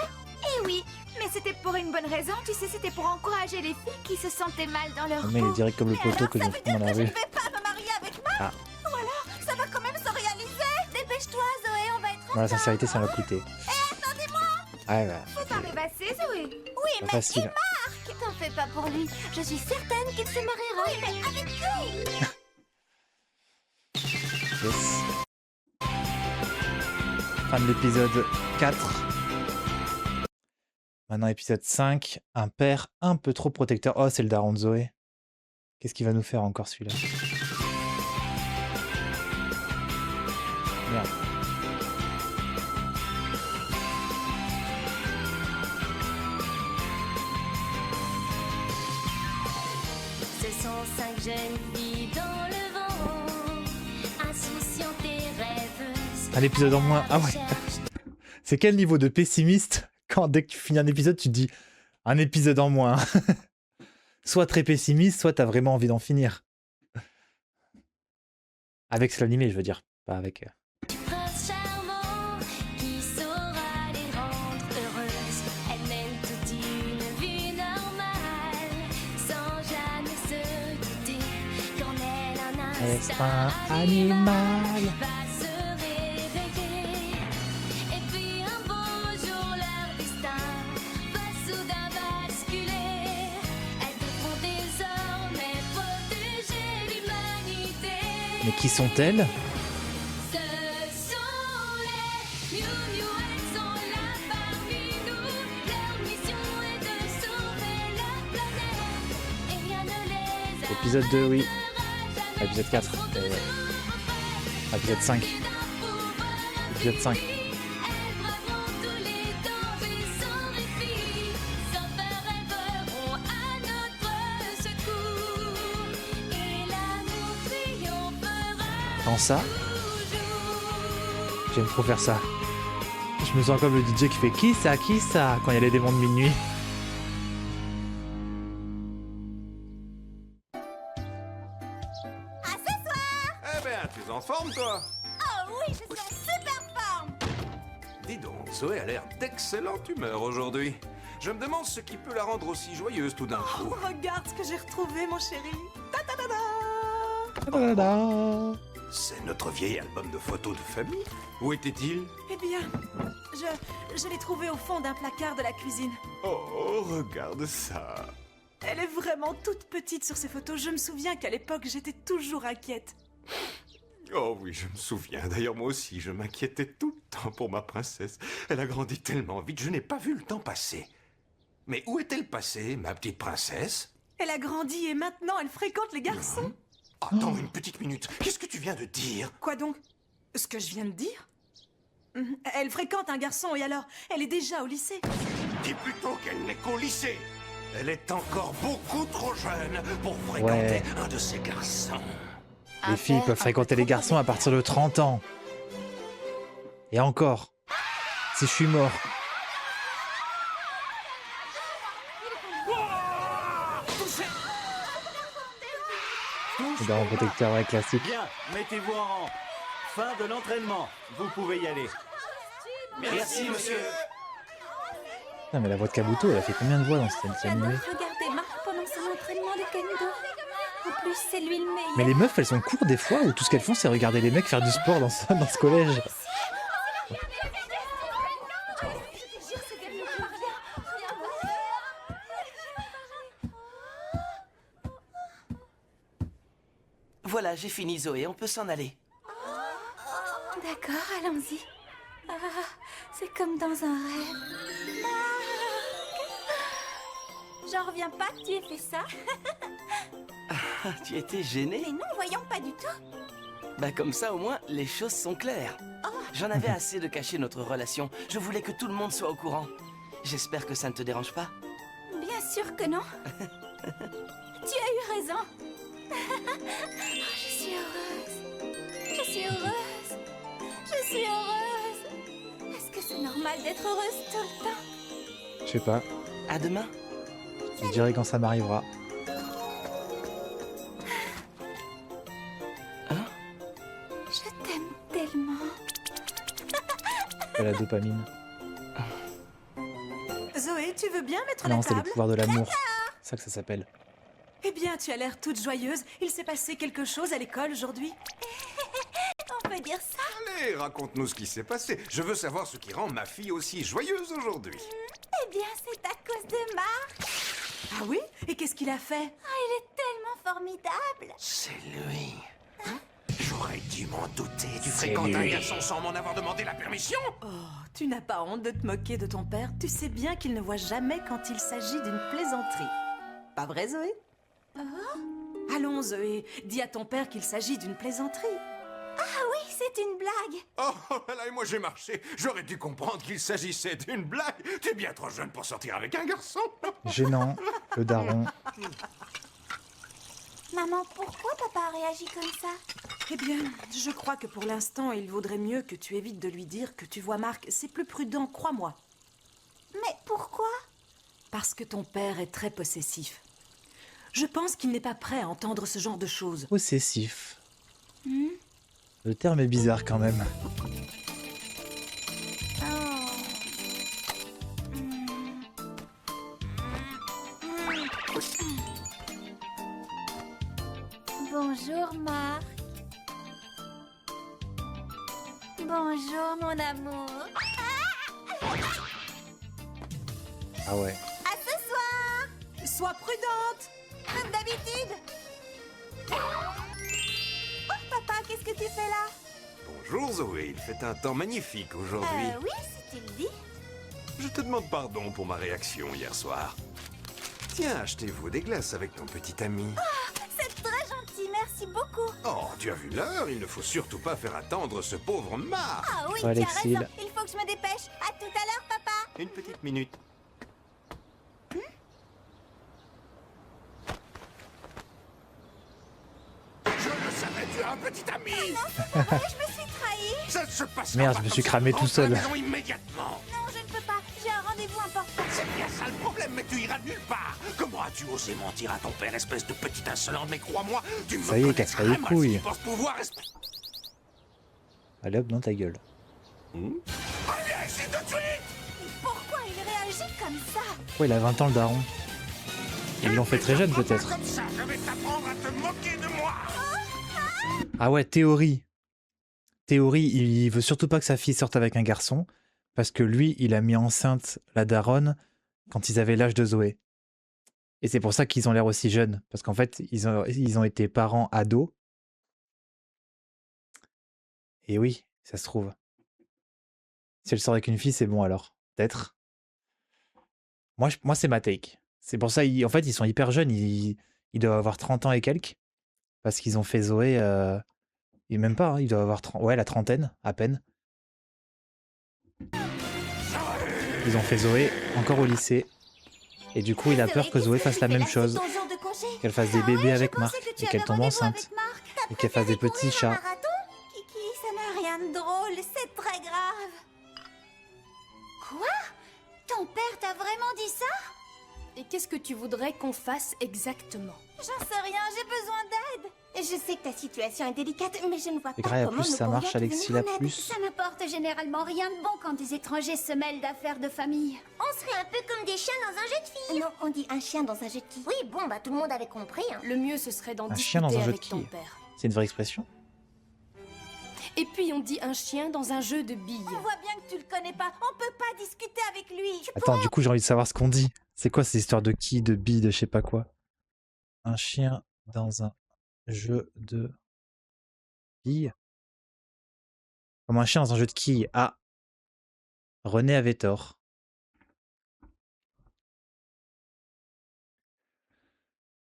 Eh oui, mais c'était pour une bonne raison. Tu sais, c'était pour encourager les filles qui se sentaient mal dans leur Le mec peau. est direct comme le poteau que nous foutons dans la rue. Pas me marier avec Marc. Ah. Ou alors, ça va quand même se réaliser. Dépêche-toi, Zoé, on va être Bon, la sincérité, ça m'a coûté. Attendez-moi. Ah ouais, Faut pas rêvasser, Zoé. Oui, pas mais facile. Marc, t'en fais pas pour lui. Je suis certaine qu'il se mariera. Oui, mais avec qui? Yes. Fin de l'épisode 4. Maintenant, épisode 5. Un père un peu trop protecteur. Oh, c'est le daron de Zoé. Qu'est-ce qu'il va nous faire encore celui-là? Merde. Ce sont 5 jeunes filles dans le vent, insouciantes et rêveuses. Un épisode en moins. Ah ouais. C'est quel niveau de pessimiste quand dès que tu finis un épisode, tu te dis un épisode en moins. Soit très pessimiste, soit t'as vraiment envie d'en finir. Avec l'animé, je veux dire, pas avec. Prince charmant qui saura les rendre heureuses. Elles mènent toute une vie normale, sans jamais se douter qu'en elles un Est-ce instinct un animal? va se réveiller. Et puis un beau jour leur destin va soudain basculer. Elles devront désormais protéger l'humanité. Mais qui sont-elles? Ce sont les Miou Miou, elles sont là parmi nous. Leur mission est de sauver la planète. Et rien ne les Épisode 2, oui. arrêtera jamais. Épisode 4. Épisode 5. Épisode 5. Elles braveront tous les dangers sans répit. Sans peur, elles voleront à notre secours. Et l'amour triomphera. Quand ça? J'aime trop faire ça. Je me sens comme le DJ qui fait qui ça quand il y a les démons de minuit. À ce soir. Eh ben, tu es en forme, toi? Oh oui, je suis en super forme. Dis donc, Zoé a l'air d'excellente humeur aujourd'hui. Je me demande ce qui peut la rendre aussi joyeuse tout d'un coup. Regarde ce que j'ai retrouvé, mon chéri. C'est notre vieil album de photos de famille. Où était-il? Eh bien, je l'ai trouvé au fond d'un placard de la cuisine. Oh, regarde ça. Elle est vraiment toute petite sur ces photos. Je me souviens qu'à l'époque, j'étais toujours inquiète. Oh oui, je me souviens. D'ailleurs, moi aussi, je m'inquiétais tout le temps pour ma princesse. Elle a grandi tellement vite, je n'ai pas vu le temps passer. Mais où est-elle passée, ma petite princesse? Elle a grandi et maintenant elle fréquente les garçons. Attends une petite minute. Qu'est-ce que tu viens de dire? Quoi donc? Ce que je viens de dire? Elle fréquente un garçon et alors, elle est déjà au lycée. Dis plutôt qu'elle n'est qu'au lycée. Elle est encore beaucoup trop jeune pour fréquenter un de ces garçons. Les filles peuvent fréquenter les garçons à partir de 30 ans. Et encore, si je suis mort. Le daron protecteur, ouais, classique. Bien, mettez-vous en rang. Fin de l'entraînement. Vous pouvez y aller. Merci, monsieur. Non mais la voix de Kabuto, elle a fait combien de voix dans cette animé? Regardez Marc pendant son entraînement de kendo. En plus, c'est lui le meilleur. Mais les meufs, elles sont courtes des fois, ou tout ce qu'elles font, c'est regarder les mecs faire du sport dans ce collège. Voilà, j'ai fini, Zoé. On peut s'en aller. D'accord, allons-y. Ah, c'est comme dans un rêve. J'en reviens pas que tu aies fait ça. Tu étais gênée? Mais non, voyons, pas du tout. Bah comme ça, au moins, les choses sont claires. J'en avais assez de cacher notre relation. Je voulais que tout le monde soit au courant. J'espère que ça ne te dérange pas. Bien sûr que non. Tu as eu raison. Je suis heureuse. Je suis heureuse. Je suis heureuse. Est-ce que c'est normal d'être heureuse tout le temps? Je sais pas, À demain. je dirai quand ça m'arrivera. Je t'aime tellement. De la dopamine. Zoé, tu veux bien mettre Non, la c'est le table? pouvoir de l'amour. C'est ça que ça s'appelle. Eh bien, tu as l'air toute joyeuse. Il s'est passé quelque chose à l'école aujourd'hui? On peut dire ça? Allez, raconte-nous ce qui s'est passé. Je veux savoir ce qui rend ma fille aussi joyeuse aujourd'hui. Eh bien, c'est à cause de Marc. Ah oui? Et qu'est-ce qu'il a fait? Il est tellement formidable. C'est lui. J'aurais dû m'en douter. Tu fréquentes un garçon sans m'en avoir demandé la permission? Oh, tu n'as pas honte de te moquer de ton père? Tu sais bien qu'il ne voit jamais quand il s'agit d'une plaisanterie. Pas vrai, Zoé? Allons, Zoé, dis à ton père qu'il s'agit d'une plaisanterie. Ah oui, c'est une blague. Oh là là, et moi j'ai marché. J'aurais dû comprendre qu'il s'agissait d'une blague. T'es bien trop jeune pour sortir avec un garçon. Gênant, le daron. Maman, pourquoi papa a réagi comme ça? Eh bien, je crois que pour l'instant, il vaudrait mieux que tu évites de lui dire que tu vois Marc. C'est plus prudent, crois-moi. Mais pourquoi? Parce que ton père est très possessif. Je pense qu'il n'est pas prêt à entendre ce genre de choses. Possessif. Le terme est bizarre quand même. Bonjour Marc. Bonjour mon amour. Ah ouais. À ce soir. Sois prudente. Comme d'habitude. Oh papa, qu'est-ce que tu fais là? Bonjour Zoé, il fait un temps magnifique aujourd'hui. Oui, si tu le dis. Je te demande pardon pour ma réaction hier soir. Tiens, achetez-vous des glaces avec ton petit ami. C'est très gentil, merci beaucoup. Oh, tu as vu l'heure? Il ne faut surtout pas faire attendre ce pauvre Marc. Ah oui, Ouais, tu as Alexis, raison. Il faut que je me dépêche. À tout à l'heure, papa. Une petite minute. Je le savais, tu as un petit ami. Non, c'est pas vrai, je me suis trahie. Ça ne se passe Merde, pas je me comme suis ça. cramé tout Entre seul. à la maison immédiatement. Non, je ne peux pas. J'ai un rendez-vous important. C'est bien ça le problème, mais tu iras nulle part. Comment as-tu osé mentir à ton père, espèce de petite insolente? Mais crois-moi, tu me Ça y est, connais casse-toi les très mal couilles. si tu penses pouvoir Allez hop, dans ta gueule. Allez, ici tout de suite. Pourquoi il réagit comme ça? Ouais, il a 20 ans le daron. Ils l'ont fait très jeune peut-être. Comme ça, je vais t'apprendre à te moquer de moi. Ah ouais, théorie. Théorie, il veut surtout pas que sa fille sorte avec un garçon, parce que lui, il a mis enceinte la daronne quand ils avaient l'âge de Zoé. Et c'est pour ça qu'ils ont l'air aussi jeunes, parce qu'en fait, ils ont été parents ados. Et oui, ça se trouve. Si elle sort avec une fille, c'est bon alors. Peut-être. Moi c'est ma take. C'est pour ça, en fait, ils sont hyper jeunes. Ils doivent avoir 30 ans et quelques. Parce qu'ils ont fait Zoé. Et même pas, hein, ils doivent avoir ouais, la trentaine, à peine. Ils ont fait Zoé encore au lycée. Et du coup, il a peur que Zoé fasse la même chose. Qu'elle fasse des bébés avec Marc. Et qu'elle tombe enceinte. Et qu'elle fasse des petits chats. Kiki, ça n'a rien de drôle, c'est très grave. Quoi? Ton père t'a vraiment dit ça? Et qu'est-ce que tu voudrais qu'on fasse exactement? J'en sais rien, j'ai besoin d'aide. Je sais que ta situation est délicate, mais je ne vois Et pas grave, comment plus nous ça pourrions marche, te Alexis, venir la en aide. plus. Ça n'apporte généralement rien de bon quand des étrangers se mêlent d'affaires de famille. On serait un peu comme des chiens dans un jeu de filles. Non, on dit un chien dans un jeu de quilles. Oui, bon, bah tout le monde avait compris. Hein. Le mieux, ce serait d'en Un chien dans discuter un jeu de avec ton quilles. père. C'est une vraie expression? Et puis on dit un chien dans un jeu de billes. On voit bien que tu le connais pas. On peut pas discuter avec lui. Attends, du coup, j'ai envie de savoir ce qu'on dit. C'est quoi ces histoires de qui, de billes, de je sais pas quoi? Un chien dans un jeu de billes? Comme un chien dans un jeu de quilles. Ah, René avait tort.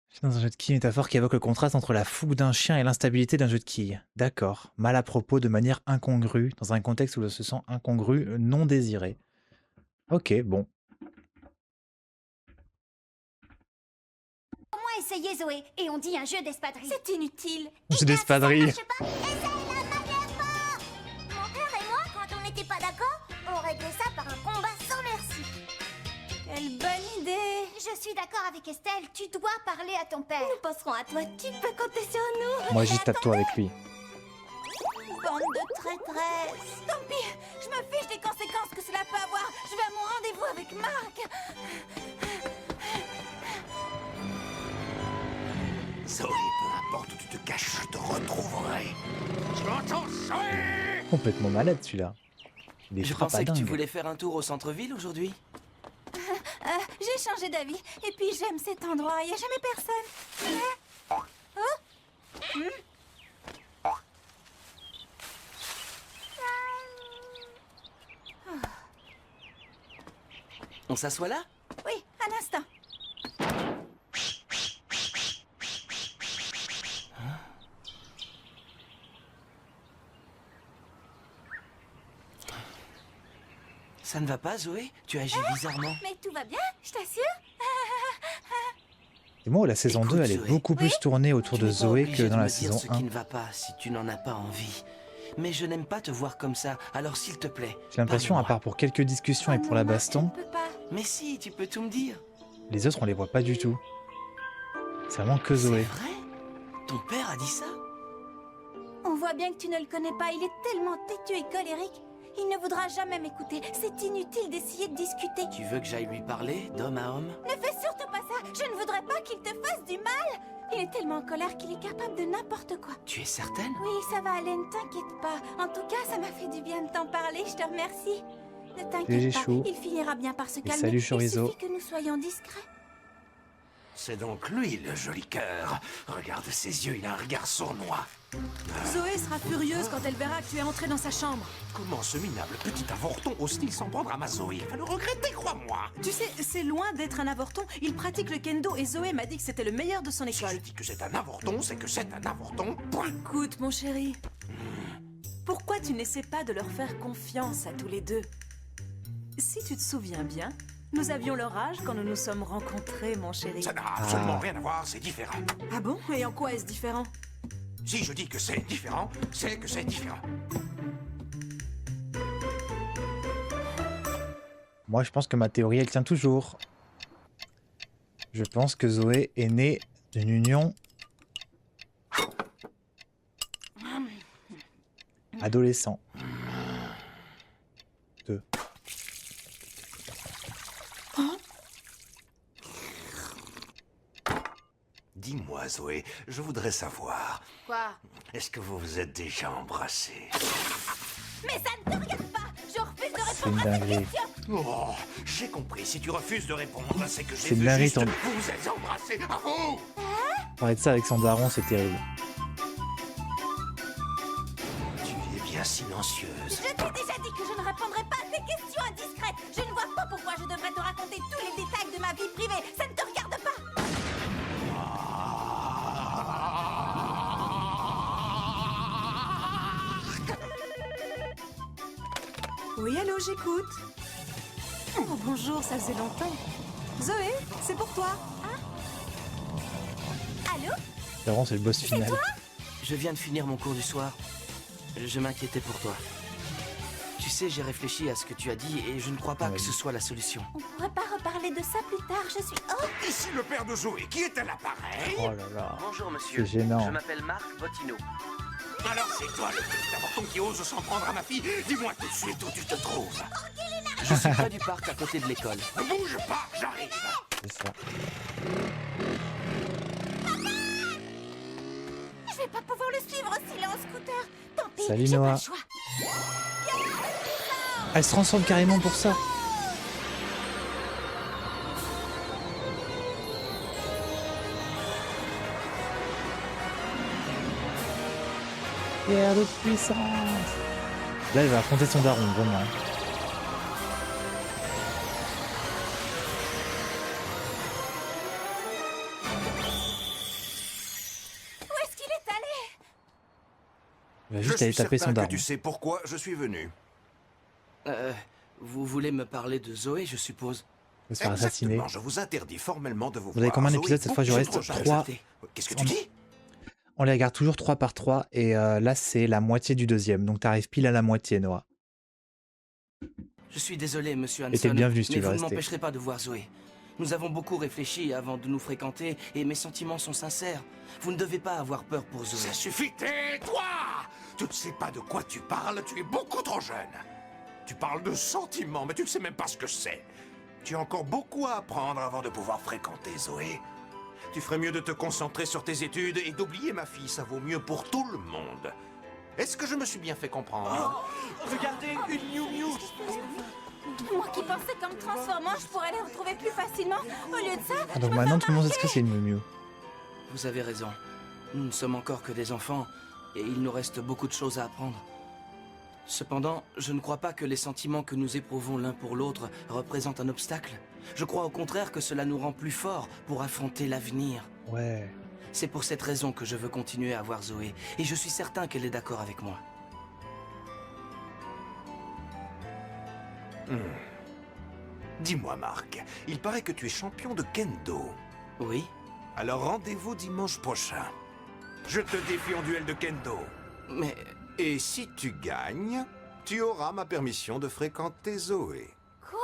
Chien dans un jeu de quilles, métaphore qui évoque le contraste entre la fougue d'un chien et l'instabilité d'un jeu de quilles. D'accord. Mal à propos, de manière incongrue, dans un contexte où l'on se sent incongru, non désiré. Ok, bon. Au moins essayer Zoé, et on dit un jeu d'espadrille. C'est inutile. Jeu d'espadrille. Ça marche pas. Essaye la manière pas. Mon père et moi, quand on n'était pas d'accord, on réglait ça par un combat sans merci. Quelle bonne idée. Je suis d'accord avec Estelle, tu dois parler à ton père. Nous penserons à toi, tu peux compter sur nous. Moi, juste tape-toi avec lui. Bande de traîtresses. Tant pis, je me fiche des conséquences que cela peut avoir. Je vais à mon rendez-vous avec Marc. Zoé, peu importe où tu te caches, je te retrouverai. Tu m'entends, Zoé? Complètement malade celui-là. Il est Je frappe à pensais que tu dingue. voulais faire un tour au centre-ville aujourd'hui. J'ai changé d'avis. Et puis j'aime cet endroit, il n'y a jamais personne. On s'assoit là? Oui, un instant. Ça ne va pas, Zoé? Tu agis bizarrement. Mais tout va bien, je t'assure. Et moi, la saison 2, elle est Zoé. beaucoup plus tournée autour de Tu n'es pas Zoé obligée que dans de la me dire saison ce 1. qui ne va pas si tu n'en as pas envie. Mais je n'aime pas te voir comme ça, alors s'il te plaît. J'ai l'impression, à parle-moi. part pour quelques discussions et pour la baston, Mais si, tu peux tout me dire. les autres, on les voit pas du tout. C'est vraiment que Zoé. Vrai? Ton père a dit ça? On voit bien que tu ne le connais pas, il est tellement têtu et colérique. Il ne voudra jamais m'écouter. C'est inutile d'essayer de discuter. Tu veux que j'aille lui parler, d'homme à homme? Ne fais surtout pas ça. Je ne voudrais pas qu'il te fasse du mal. Il est tellement en colère qu'il est capable de n'importe quoi. Tu es certaine? Oui, ça va aller, ne t'inquiète pas. En tout cas, ça m'a fait du bien de t'en parler, je te remercie. Ne GG t'inquiète pas, Chou. il finira bien par se calmer. salut, Chorizo. Il suffit que nous soyons discrets. C'est donc lui, le joli cœur. Regarde ses yeux, il a un regard sournois. Zoé sera furieuse quand elle verra que tu es entré dans sa chambre. Comment ce minable petit avorton ose-t-il s'en prendre à ma Zoé? Il va le regretter, crois-moi. Tu sais, c'est loin d'être un avorton. Il pratique le kendo et Zoé m'a dit que c'était le meilleur de son école. Je dis que c'est un avorton, c'est que c'est un avorton. Point. Écoute, mon chéri. Pourquoi tu n'essaies pas de leur faire confiance à tous les deux? Si tu te souviens bien, nous avions leur âge quand nous nous sommes rencontrés, mon chéri. Ça n'a absolument rien à voir, c'est différent. Ah bon? Et en quoi est-ce différent? Si je dis que c'est différent, c'est que c'est différent. Moi, je pense que ma théorie, elle tient toujours. Je pense que Zoé est née d'une union adolescent. Deux. Dis-moi, Zoé, je voudrais savoir, Quoi? est-ce que vous vous êtes déjà embrassés? Mais ça ne te regarde pas. Je refuse de C'est une répondre à cette dinguerie. question. Oh, j'ai compris. Si tu refuses de répondre, c'est que j'ai C'est une vu dinguerie, juste. ton- Vous vous êtes embrassés, à vous! Parler de ça avec son daron, c'est terrible. Tu es bien silencieuse. Je t'ai déjà dit que je ne répondrai pas à tes questions indiscrètes. Je ne vois pas pourquoi je devrais te raconter tous les détails de ma vie privée. Ça ne te regarde pas. Oui, allô, j'écoute. Oh, bonjour, ça faisait longtemps. Zoé, c'est pour toi. Allô? Vraiment, c'est le boss final. Je viens de finir mon cours du soir. Je m'inquiétais pour toi. Tu sais, j'ai réfléchi à ce que tu as dit et je ne crois pas que ce soit la solution. On pourrait pas reparler de ça plus tard. Je suis... Oh! Ici le père de Zoé, qui est à l'appareil. Oh là là. Bonjour monsieur. C'est gênant. Je m'appelle Marc Bottino. Alors c'est toi le plus important qui ose s'en prendre à ma fille. Dis-moi tout de suite où tu te trouves. Je suis près du parc à côté de l'école. Ne bouge pas, j'arrive. C'est ça. Je vais pas pouvoir le suivre s'il est en scooter. Tant pis, Salut, j'ai Noah. pas le choix. Elle se transforme carrément pour ça. Pierre de puissance. Là, elle va affronter son daron, vraiment. Où est-ce qu'il est allé? Elle va Je juste aller suis taper certain son que daron. tu sais pourquoi je suis venu. Vous voulez me parler de Zoé, je suppose? Il va se faire assassiner. Exactement, je vous interdis formellement de vous Vous avez combien d'épisodes cette fois? Je reste 3. Qu'est-ce que tu dis? On les regarde toujours 3 par 3 et là c'est la moitié du deuxième. Donc t'arrives pile à la moitié, Noah. Je suis désolé, monsieur Et Hanson, t'es bienvenu si mais tu veux vous ne rester. m'empêcherez pas de voir Zoé. Nous avons beaucoup réfléchi avant de nous fréquenter et mes sentiments sont sincères. Vous ne devez pas avoir peur pour Zoé. Ça suffit, tais-toi! Tu ne sais pas de quoi tu parles, tu es beaucoup trop jeune. Tu parles de sentiments, mais tu ne sais même pas ce que c'est. Tu as encore beaucoup à apprendre avant de pouvoir fréquenter Zoé. Tu ferais mieux de te concentrer sur tes études et d'oublier ma fille, ça vaut mieux pour tout le monde. Est-ce que je me suis bien fait comprendre? Regardez, une Miu Miu. Moi qui pensais qu'en me transformant, je pourrais les retrouver plus facilement. Au lieu de ça, Ah, donc maintenant tout le monde sait ce que c'est une Miu Miu. Vous avez raison. Nous ne sommes encore que des enfants et il nous reste beaucoup de choses à apprendre. Cependant, je ne crois pas que les sentiments que nous éprouvons l'un pour l'autre représentent un obstacle. Je crois au contraire que cela nous rend plus forts pour affronter l'avenir. Ouais. C'est pour cette raison que je veux continuer à voir Zoé et je suis certain qu'elle est d'accord avec moi. Dis-moi, Marc, il paraît que tu es champion de kendo. Oui. Alors rendez-vous dimanche prochain. Je te défie en duel de kendo. Mais... Et si tu gagnes, tu auras ma permission de fréquenter Zoé. Quoi?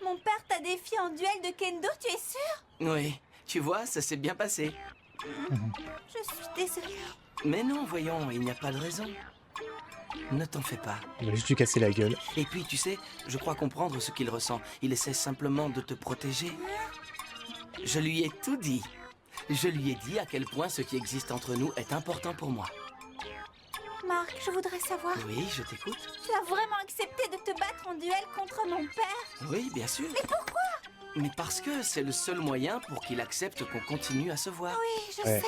Mon père t'a défié en duel de kendo, tu es sûr? Oui, tu vois, ça s'est bien passé. Je suis désolée. Mais non, voyons, il n'y a pas de raison. Ne t'en fais pas. Il va juste lui casser la gueule. Et puis, tu sais, je crois comprendre ce qu'il ressent. Il essaie simplement de te protéger. Je lui ai tout dit. Je lui ai dit à quel point ce qui existe entre nous est important pour moi. Marc, je voudrais savoir. Oui, je t'écoute. Tu as vraiment accepté de te battre en duel contre mon père? Oui, bien sûr. Mais pourquoi? Mais parce que c'est le seul moyen pour qu'il accepte qu'on continue à se voir. Oui, je Ouais. sais.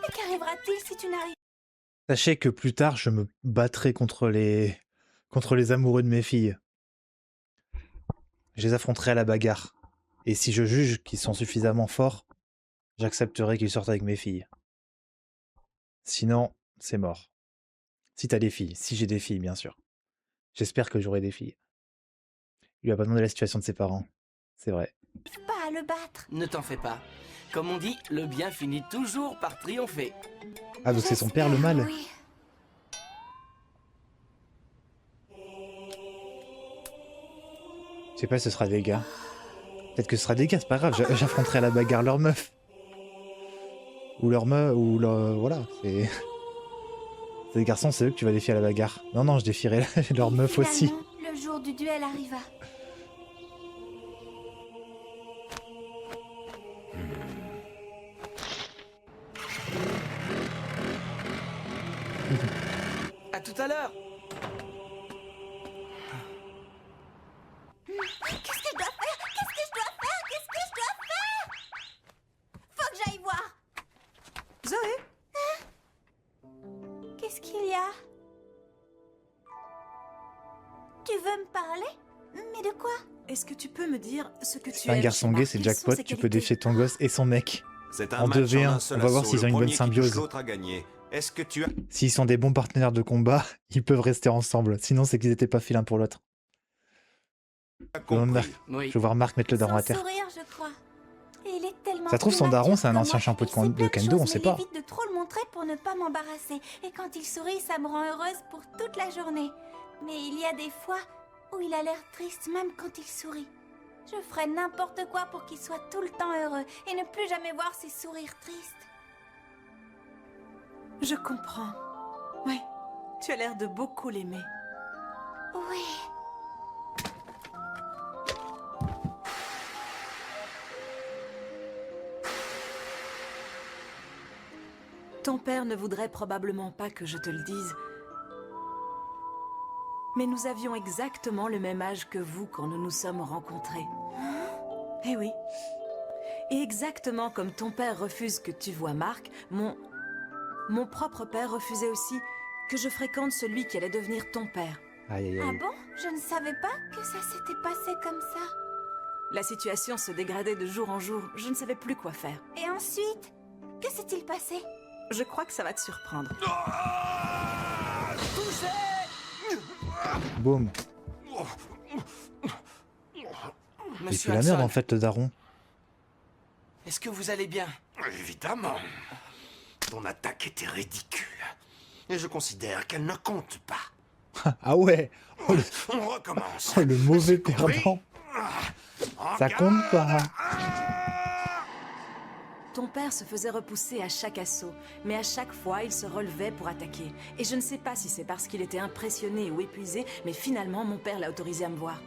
Mais qu'arrivera-t-il si tu n'arrives Sachez que plus tard, je me battrai contre les amoureux de mes filles. Je les affronterai à la bagarre. Et si je juge qu'ils sont suffisamment forts, j'accepterai qu'ils sortent avec mes filles. Sinon, c'est mort. Si t'as des filles, si j'ai des filles, bien sûr. J'espère que j'aurai des filles. Il lui a pas demandé la situation de ses parents. C'est vrai. pas à le battre? Ne t'en fais pas. Comme on dit, le bien finit toujours par triompher. Ah, donc c'est son père le mal. Oui. Je sais pas si ce sera des gars. Peut-être que ce sera des gars, c'est pas grave, j'affronterai à la bagarre leur meuf. Ou leur meuf, ou leur... Voilà, c'est... C'est des garçons, c'est eux que tu vas défier à la bagarre. Non, non, je défierai leur meuf aussi. Finalement, le jour du duel arriva. À tout à l'heure. Qu'est-ce que je dois faire? Qu'est-ce que je dois faire? Qu'est-ce que je dois faire? Faut que j'aille voir. Zoé, Qu'est-ce qu'il y a? Tu veux me parler? Mais de quoi? Est-ce que tu peux me dire ce que tu C'est un aimes garçon chez gay, Marc? c'est Quelles sont jackpot, ses tu peux qualités? défier ton gosse et son mec. C'est un En match 2v1, un seul on va voir assaut, s'ils le ont une bonne premier qui touche symbiose. l'autre a gagné. Est-ce que tu as... S'ils sont des bons partenaires de combat, ils peuvent rester ensemble. Sinon, c'est qu'ils étaient pas faits l'un pour l'autre. Je veux voir Marc mettre le daron à Son terre. sourire, je crois. Et il est tellement Ça trouve, son plus daron, mature c'est un que ancien moi. champion Il sait de plein kendo, choses, on sait mais pas. il évite de trop le montrer pour ne pas m'embarrasser. Et quand il sourit, ça me rend heureuse pour toute la journée. Mais il y a des fois où il a l'air triste, même quand il sourit. Je ferais n'importe quoi pour qu'il soit tout le temps heureux et ne plus jamais voir ses sourires tristes. Je comprends. Oui, tu as l'air de beaucoup l'aimer. Oui. Ton père ne voudrait probablement pas que je te le dise. Mais nous avions exactement le même âge que vous quand nous nous sommes rencontrés. Eh oui. Et exactement comme ton père refuse que tu vois Marc, mon propre père refusait aussi que je fréquente celui qui allait devenir ton père. Aïe, aïe, Ah aïe. bon? Je ne savais pas que ça s'était passé comme ça. La situation se dégradait de jour en jour. Je ne savais plus quoi faire. Et ensuite, que s'est-il passé? Je crois que ça va te surprendre. Boum. Il Monsieur fait la merde Hudson, en fait, le daron. est-ce que vous allez bien? Évidemment. Ton attaque était ridicule. Et je considère qu'elle ne compte pas. Ah ouais. Oh, On recommence. le mauvais C'est compris? perdant. Ça compte pas. Ton père se faisait repousser à chaque assaut, mais à chaque fois, il se relevait pour attaquer. Et je ne sais pas si c'est parce qu'il était impressionné ou épuisé, mais finalement, mon père l'a autorisé à me voir.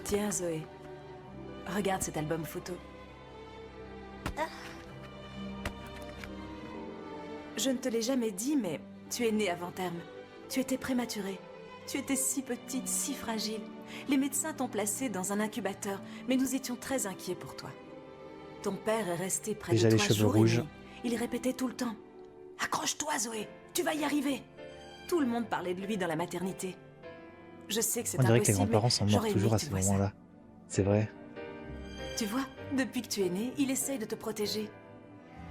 Tiens, Zoé. Regarde cet album photo. Je ne te l'ai jamais dit, mais tu es née avant terme. Tu étais prématurée. Tu étais si petite, si fragile. Les médecins t'ont placée dans un incubateur, mais nous étions très inquiets pour toi. Ton père est resté près Déjà de les toi cheveux jour et rouges. nuit. Il répétait tout le temps. « Accroche-toi, Zoé, tu vas y arriver !» Tout le monde parlait de lui dans la maternité. Je sais que c'est On dirait que les impossible, grands-parents mais sont morts j'aurais aimé toujours que à tu ce vois ça. moment-là. C'est vrai. Tu vois, depuis que tu es née, il essaye de te protéger.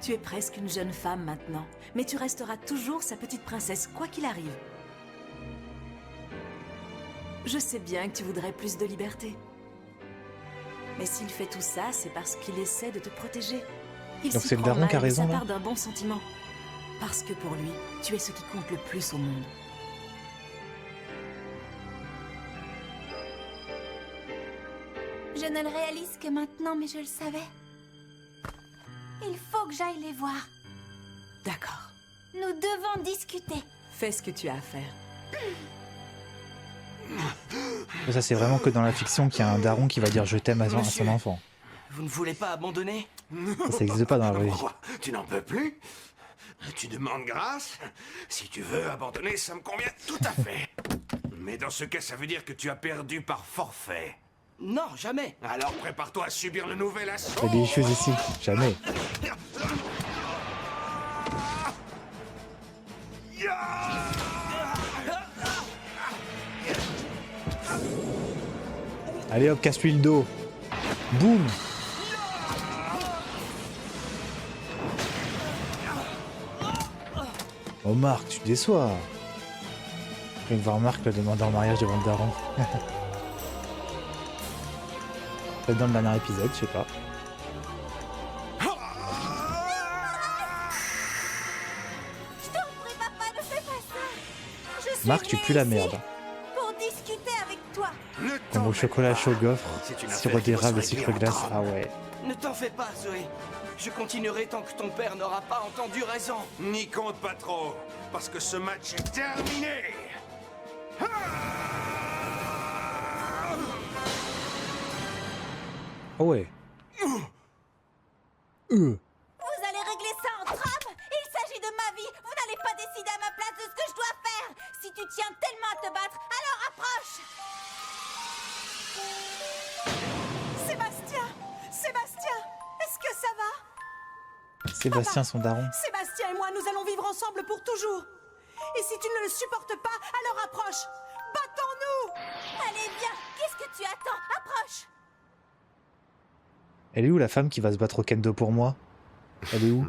Tu es presque une jeune femme maintenant, mais tu resteras toujours sa petite princesse, quoi qu'il arrive. Je sais bien que tu voudrais plus de liberté. Mais s'il fait tout ça, c'est parce qu'il essaie de te protéger. Il Donc s'y c'est le prend daron mal, qui a mais raison, ça là part d'un bon sentiment. Parce que pour lui, tu es ce qui compte le plus au monde. Je ne le réalise que maintenant, mais je le savais. Il faut que j'aille les voir. D'accord. Nous devons discuter. Fais ce que tu as à faire. Ça, c'est vraiment que dans la fiction qu'il y a un daron qui va dire je t'aime à son Monsieur. enfant. Vous ne voulez pas abandonner? Ça n'existe pas dans la vraie vie. Quoi? Tu n'en peux plus? Tu demandes grâce? Si tu veux abandonner, ça me convient tout à fait. Mais dans ce cas, ça veut dire que tu as perdu par forfait. Non, jamais. Alors prépare-toi à subir le nouvel assaut. Il y a des choses ici. Jamais. Allez hop, casse-lui le dos. Boum. Oh Marc, tu déçois. Je viens de voir Marc le demander en mariage devant le daron. Peut-être dans le dernier épisode, je sais pas. Je t'en prie, papa, ne fais pas ça. Je suis Marc, tu venue pues la ici merde. pour discuter avec toi. Comme au chocolat chaud gaufre, C'est une sirop affaire qui d'érable, doit se sucre régler glace. entre Ah ouais. Ne t'en fais pas, Zoé. Je continuerai tant que ton père n'aura pas entendu raison. N'y compte pas trop, parce que ce match est terminé. Ah ouais. Vous allez régler ça entre hommes. Il s'agit de ma vie. Vous n'allez pas décider à ma place de ce que je dois faire. Si tu tiens tellement à te battre, alors approche. Sébastien! Sébastien! Est-ce que ça va? Sébastien, son daron. Sébastien et moi, nous allons vivre ensemble pour toujours. Et si tu ne le supportes pas, alors approche. Allez, viens. Qu'est-ce que tu attends? Approche. Elle est où la femme qui va se battre au kendo pour moi? Elle est où?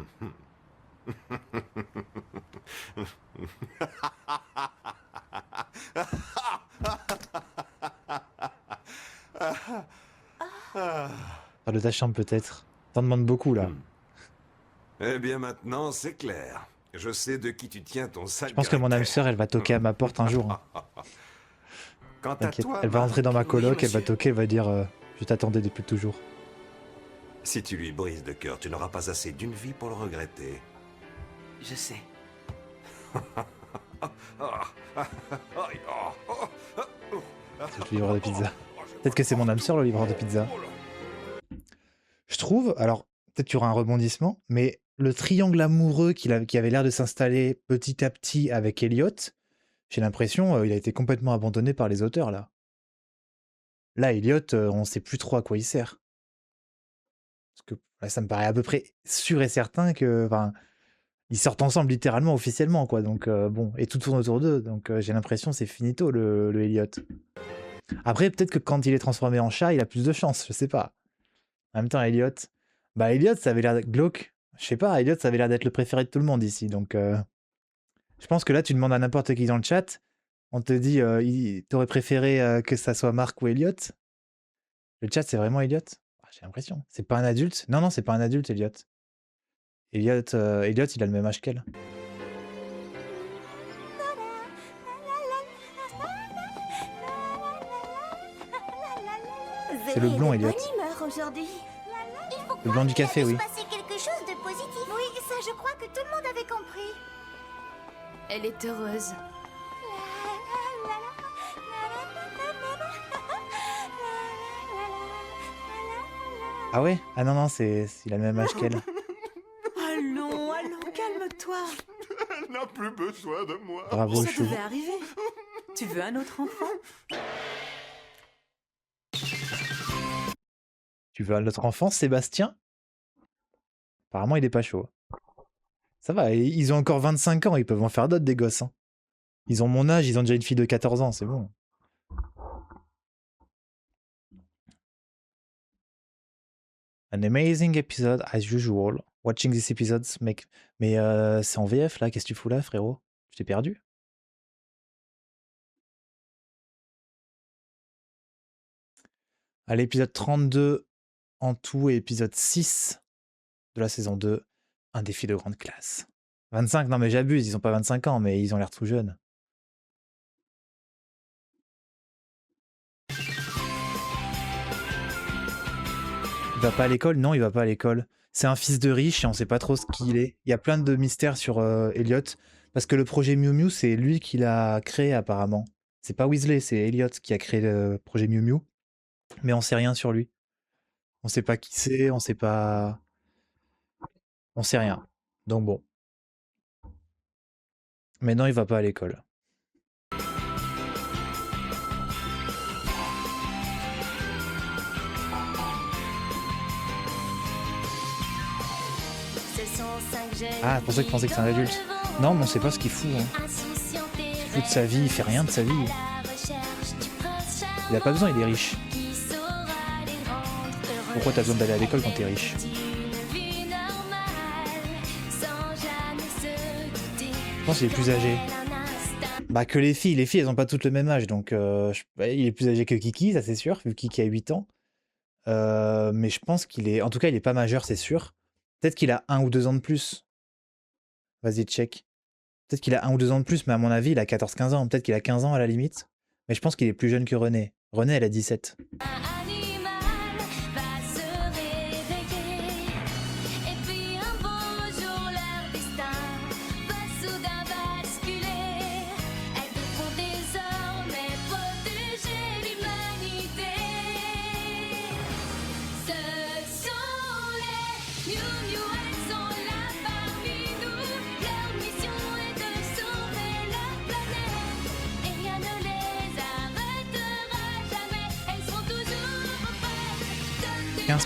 Dans de ta chambre peut-être. T'en demandes beaucoup là. Eh bien maintenant, c'est clair. Je sais de qui tu tiens ton sac. Je pense que mon âme sœur, elle va toquer à ma porte un jour. Hein. Quant à T'inquiète, toi, elle va rentrer dans ma coloc, oui, elle va monsieur. toquer, elle va dire je t'attendais depuis toujours. Si tu lui brises le cœur, tu n'auras pas assez d'une vie pour le regretter. Je sais. C'est le livreur de pizza. Peut-être que c'est mon âme sœur le livreur de pizza. Je trouve, alors peut-être qu'il y aura un rebondissement, mais le triangle amoureux qui avait l'air de s'installer petit à petit avec Elliot, j'ai l'impression il a été complètement abandonné par les auteurs là. Là, Elliot, on sait plus trop à quoi il sert. Parce que là, ça me paraît à peu près sûr et certain que, enfin, ils sortent ensemble littéralement, officiellement, quoi. Donc bon, et tout tourne autour d'eux. Donc j'ai l'impression c'est finito le Elliot. Après, peut-être que quand il est transformé en chat, il a plus de chance, je sais pas. En même temps, Elliot, bah Elliot, ça avait l'air d'être glauque. Je sais pas, Elliot, ça avait l'air d'être le préféré de tout le monde ici. Donc je pense que là, tu demandes à n'importe qui dans le chat, on te dit, t'aurais préféré que ça soit Marc ou Elliot? Le chat, c'est vraiment Elliot? Ah, j'ai l'impression. C'est pas un adulte? Non, non, c'est pas un adulte, Elliot. Elliot, il a le même âge qu'elle. C'est le blond, Elliot. Bonne humeur aujourd'hui. Le blond du café, oui. Il va se passer quelque chose de positif. Oui, ça, je crois que tout le monde avait compris. Elle est heureuse. Ah ouais? Ah non, non, il a le même âge qu'elle. Allons, calme-toi. Elle n'a plus besoin de moi. Bravo, Ça chou. devait arriver. Tu veux un autre enfant? Tu veux un autre enfant, Sébastien? Apparemment, il est pas chaud. Ça va, ils ont encore 25 ans, ils peuvent en faire d'autres des gosses. Hein. Ils ont mon âge, ils ont déjà une fille de 14 ans, c'est bon. An amazing episode as usual. Watching this episode make... Mais c'est en VF là, qu'est-ce que tu fous là, frérot? Je t'ai perdu. À l'épisode 32 en tout et épisode 6 de la saison 2, un défi de grande classe. 25, non mais j'abuse, ils ont pas 25 ans, mais ils ont l'air tout jeunes. Il va pas à l'école? Non, il va pas à l'école. C'est un fils de riche et on sait pas trop ce qu'il est. Il y a plein de mystères sur Elliot, parce que le projet Miu Miu, c'est lui qui l'a créé apparemment. C'est pas Weasley, c'est Elliot qui a créé le projet Miu Miu, mais on sait rien sur lui. On sait pas qui c'est, on sait pas... On sait rien. Donc bon. Mais non, il va pas à l'école. Ah, pour ça que je pensais que c'est un adulte. Non, mais on sait pas ce qu'il fout. Hein. Il fout de sa vie, il fait rien de sa vie. Il a pas besoin, il est riche. Pourquoi t'as besoin d'aller à l'école quand t'es riche? Je pense qu'il est plus âgé. Bah que les filles elles ont pas toutes le même âge, donc il est plus âgé que Kiki, ça c'est sûr, vu que Kiki a 8 ans. Mais je pense qu'il est... En tout cas, il est pas majeur, c'est sûr. Peut-être qu'il a 1 ou 2 ans de plus. Vas-y, check. Peut-être qu'il a 1 ou 2 ans de plus, mais à mon avis, il a 14-15 ans. Peut-être qu'il a 15 ans à la limite. Mais je pense qu'il est plus jeune que René. René, elle a 17.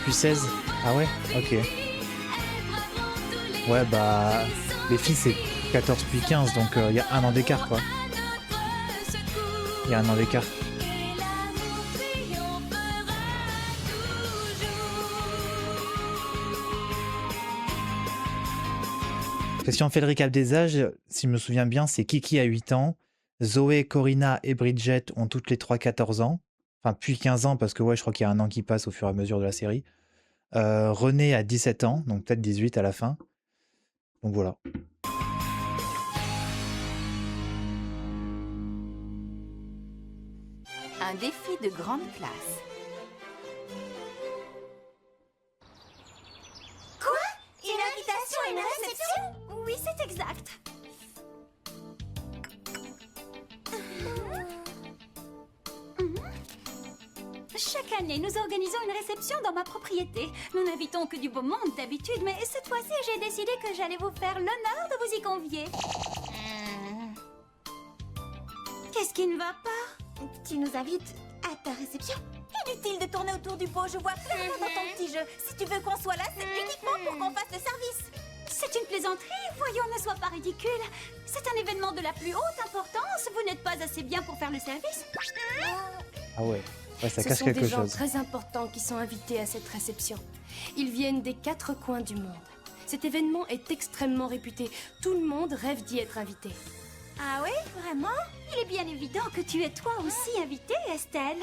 Puis 16. Ah ouais? Ok. Ouais, bah... Les filles, c'est 14 puis 15, donc il y a 1 an d'écart, quoi. Il y a 1 an d'écart. Parce que si on fait le récap des âges, si je me souviens bien, c'est Kiki à 8 ans, Zoé, Corina et Bridget ont toutes les 3 14 ans. Enfin, puis 15 ans, parce que ouais, je crois qu'il y a un an qui passe au fur et à mesure de la série. René a 17 ans, donc peut-être 18 à la fin. Donc voilà. Un défi de grande classe. Quoi? Une invitation à une réception? Oui, c'est exact. Chaque année, nous organisons une réception dans ma propriété. Nous n'invitons que du beau monde d'habitude, mais cette fois-ci, j'ai décidé que j'allais vous faire l'honneur de vous y convier. Qu'est-ce qui ne va pas? Tu nous invites à ta réception? Inutile de tourner autour du pot, je vois clairement dans ton petit jeu. Si tu veux qu'on soit là, c'est uniquement pour qu'on fasse le service. C'est une plaisanterie, voyons, ne sois pas ridicule. C'est un événement de la plus haute importance. Vous n'êtes pas assez bien pour faire le service. Ah ouais, ouais ça Ce cache sont quelque des gens chose. très importants qui sont invités à cette réception. Ils viennent des 4 coins du monde. Cet événement est extrêmement réputé. Tout le monde rêve d'y être invité. Ah oui, vraiment? Il est bien évident que tu es toi aussi invitée, Estelle.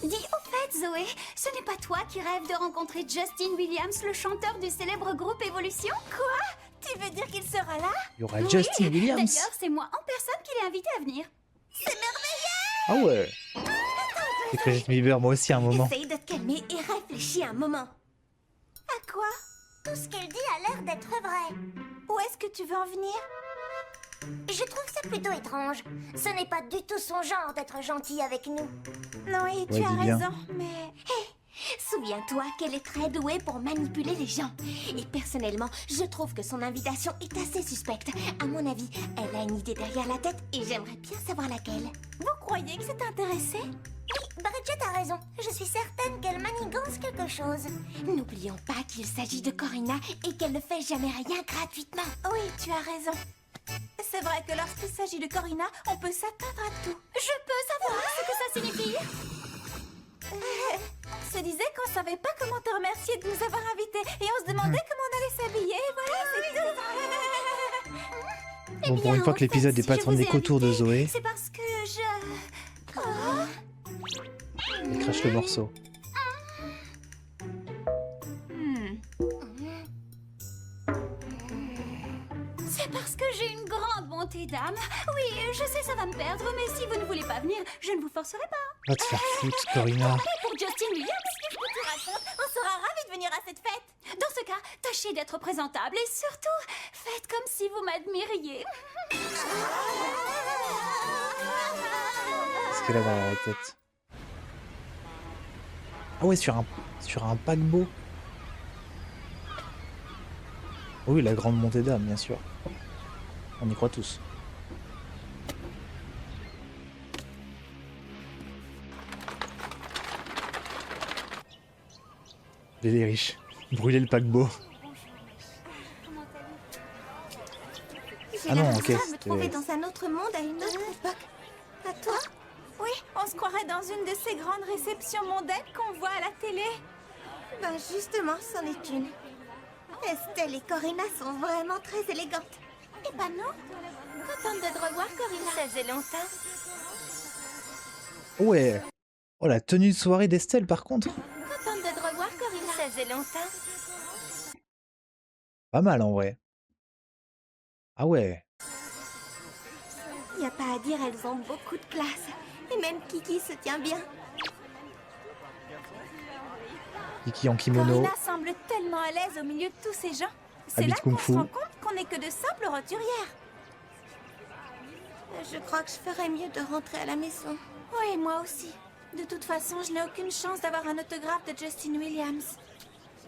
Dis, au fait, Zoé, ce n'est pas toi qui rêves de rencontrer Justin Williams, le chanteur du célèbre groupe Évolution? Quoi? Tu veux dire qu'il sera là? Il y aura Justin Williams. D'ailleurs, c'est moi en personne qui l'ai invité à venir. C'est merveilleux! Ah ouais. C'est que Justin Bieber, moi aussi, à un moment. Essaye de te calmer et réfléchis un moment. À quoi? Tout ce qu'elle dit a l'air d'être vrai. Où est-ce que tu veux en venir? Je trouve ça plutôt étrange. Ce n'est pas du tout son genre d'être gentil avec nous. Non, et tu Ouais, as dis bien. raison, mais... Souviens-toi qu'elle est très douée pour manipuler les gens. Et personnellement, je trouve que son invitation est assez suspecte. À mon avis, elle a une idée derrière la tête et j'aimerais bien savoir laquelle. Vous croyez que c'est intéressé? Oui, Bridget a raison. Je suis certaine qu'elle manigance quelque chose. N'oublions pas qu'il s'agit de Corina et qu'elle ne fait jamais rien gratuitement. Oui, tu as raison. C'est vrai que lorsqu'il s'agit de Corina, on peut s'attendre à tout. Je peux savoir ce que ça signifie? Se disait qu'on savait pas comment te remercier de nous avoir invités et on se demandait comment on allait s'habiller. Voilà, c'est tout. Bon, pour une fois que l'épisode n'est pas tourné qu'autour de Zoé, C'est parce que je... il crache le morceau. C'est parce que j'ai une grande bonté d'âme. Oui, je sais, ça va me perdre, mais si vous ne voulez pas venir, je ne vous forcerai pas. Va te faire foutre, Corina. Et pour Justin Williams, Qu'est-ce que tu racontes? On sera ravis de venir à cette fête. dans ce cas, tâchez d'être présentable et surtout, faites comme si vous m'admiriez. Qu'est-ce qu'elle a dans la tête? Ah ouais, sur un paquebot. Oui, la grande montée d'âme, bien sûr. On y croit tous. Les riches. Brûler le paquebot. J'ai Ah non, l'impression ok, de me trouver c'était- dans un autre monde à une autre époque. À toi? Oui, on se croirait dans une de ces grandes réceptions mondaines qu'on voit à la télé. Ben justement, c'en est une. Estelle et Corina sont vraiment très élégantes. Eh ben non. Contente de te revoir, Corina. Ça faisait longtemps. Ouais. Oh, la tenue de soirée d'Estelle, par contre. Contente de te revoir, Corina. Ça faisait longtemps. Pas mal, en vrai. Ah ouais. Y a pas à dire, elles ont beaucoup de classe. Et même Kiki se tient bien. Kiki en kimono. Corina semble tellement à l'aise au milieu de tous ces gens. C'est Habit là qu'on kung-fu. se rend compte qu'on n'est que de simples roturières. Je crois que je ferais mieux de rentrer à la maison. Oui, moi aussi. De toute façon, je n'ai aucune chance d'avoir un autographe de Justin Williams.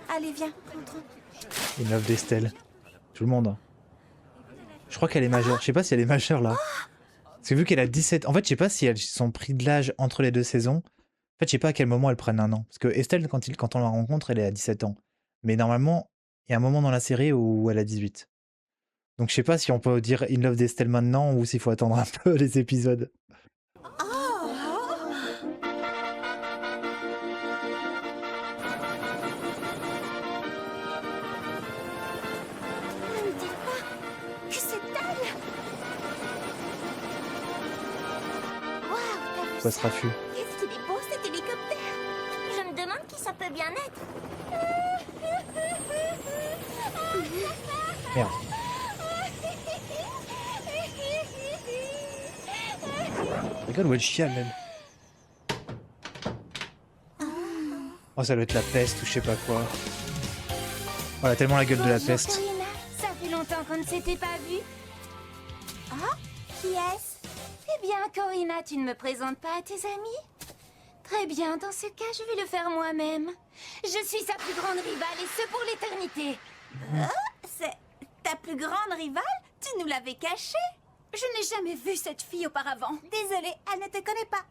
Allez, viens, rentrons. Une œuvre d'Estelle. Tout le monde. Hein. Je crois qu'elle est majeure. Je sais pas si elle est majeure là. Parce que vu qu'elle a 17... En fait, je sais pas si elles sont pris de l'âge entre les deux saisons. En fait, je sais pas à quel moment elles prennent un an. Parce que Estelle, quand on la rencontre, elle est à 17 ans. Mais normalement, il y a un moment dans la série où elle a 18. Donc je sais pas si on peut dire In Love d'Estelle maintenant ou s'il faut attendre un peu les épisodes. Pourquoi ce raffut? Qu'est-ce qu'il est beau cet hélicoptère. Je me demande qui ça peut bien être. Merde. Regarde où elle chiale même. Oh, ça doit être la peste ou je sais pas quoi. Oh, elle a tellement la gueule de la peste. Corina, ça fait longtemps qu'on ne s'était pas vu. Ah, qui est-ce? Eh bien, Corina, tu ne me présentes pas à tes amis? Très bien, dans ce cas, je vais le faire moi-même. Je suis sa plus grande rivale et ce pour l'éternité. C'est ta plus grande rivale? Tu nous l'avais cachée. Je n'ai jamais vu cette fille auparavant. Désolée, elle ne te connaît pas.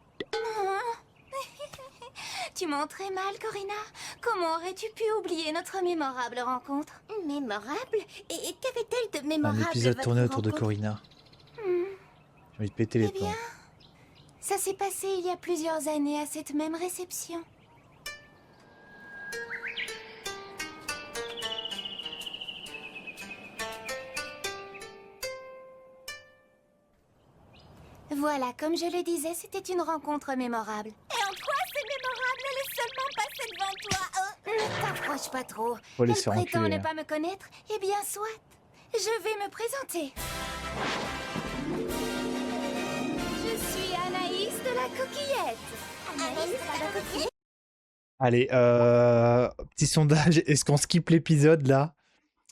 Tu mens très mal, Corina. Comment aurais-tu pu oublier notre mémorable rencontre? Mémorable? Et qu'avait-elle de mémorable? Un épisode votre tourné autour de rencontre? Corina. J'ai envie de péter les Eh bien, plombs. ça s'est passé il y a plusieurs années à cette même réception. Voilà, comme je le disais, c'était une rencontre mémorable. Et en quoi c'est mémorable? Elle est seulement passée devant toi. Ne t'approche pas trop. Faut les Elle se faire prétend enculer, ne hein. pas me connaître. Eh bien, soit. Je vais me présenter. Je suis Anaïs de la Coquillette. Anaïs de la Coquillette? Allez, petit sondage. Est-ce qu'on skip l'épisode là?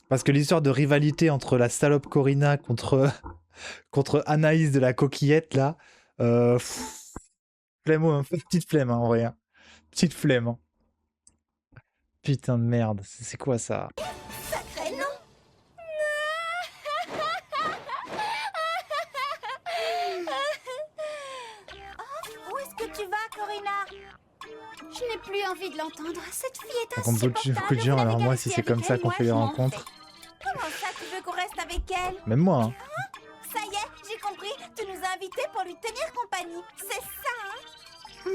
Parce que l'histoire de rivalité entre la salope Corina contre Anaïs de la Coquillette là. Flemme, hein, petite flemme hein, en vrai. Hein. Petite flemme. Hein. Putain de merde. C'est quoi ça? Sacré nom. Où est-ce que tu vas, Corina? Je n'ai plus envie de l'entendre. Cette fille est Par contre, beaucoup de gens, alors moi, si c'est comme ça qu'on fait les rencontres. Comment ça, tu veux qu'on reste avec elle? Même moi, hein. Ça y est, j'ai compris. Tu nous as invités pour lui tenir compagnie. C'est ça, hein?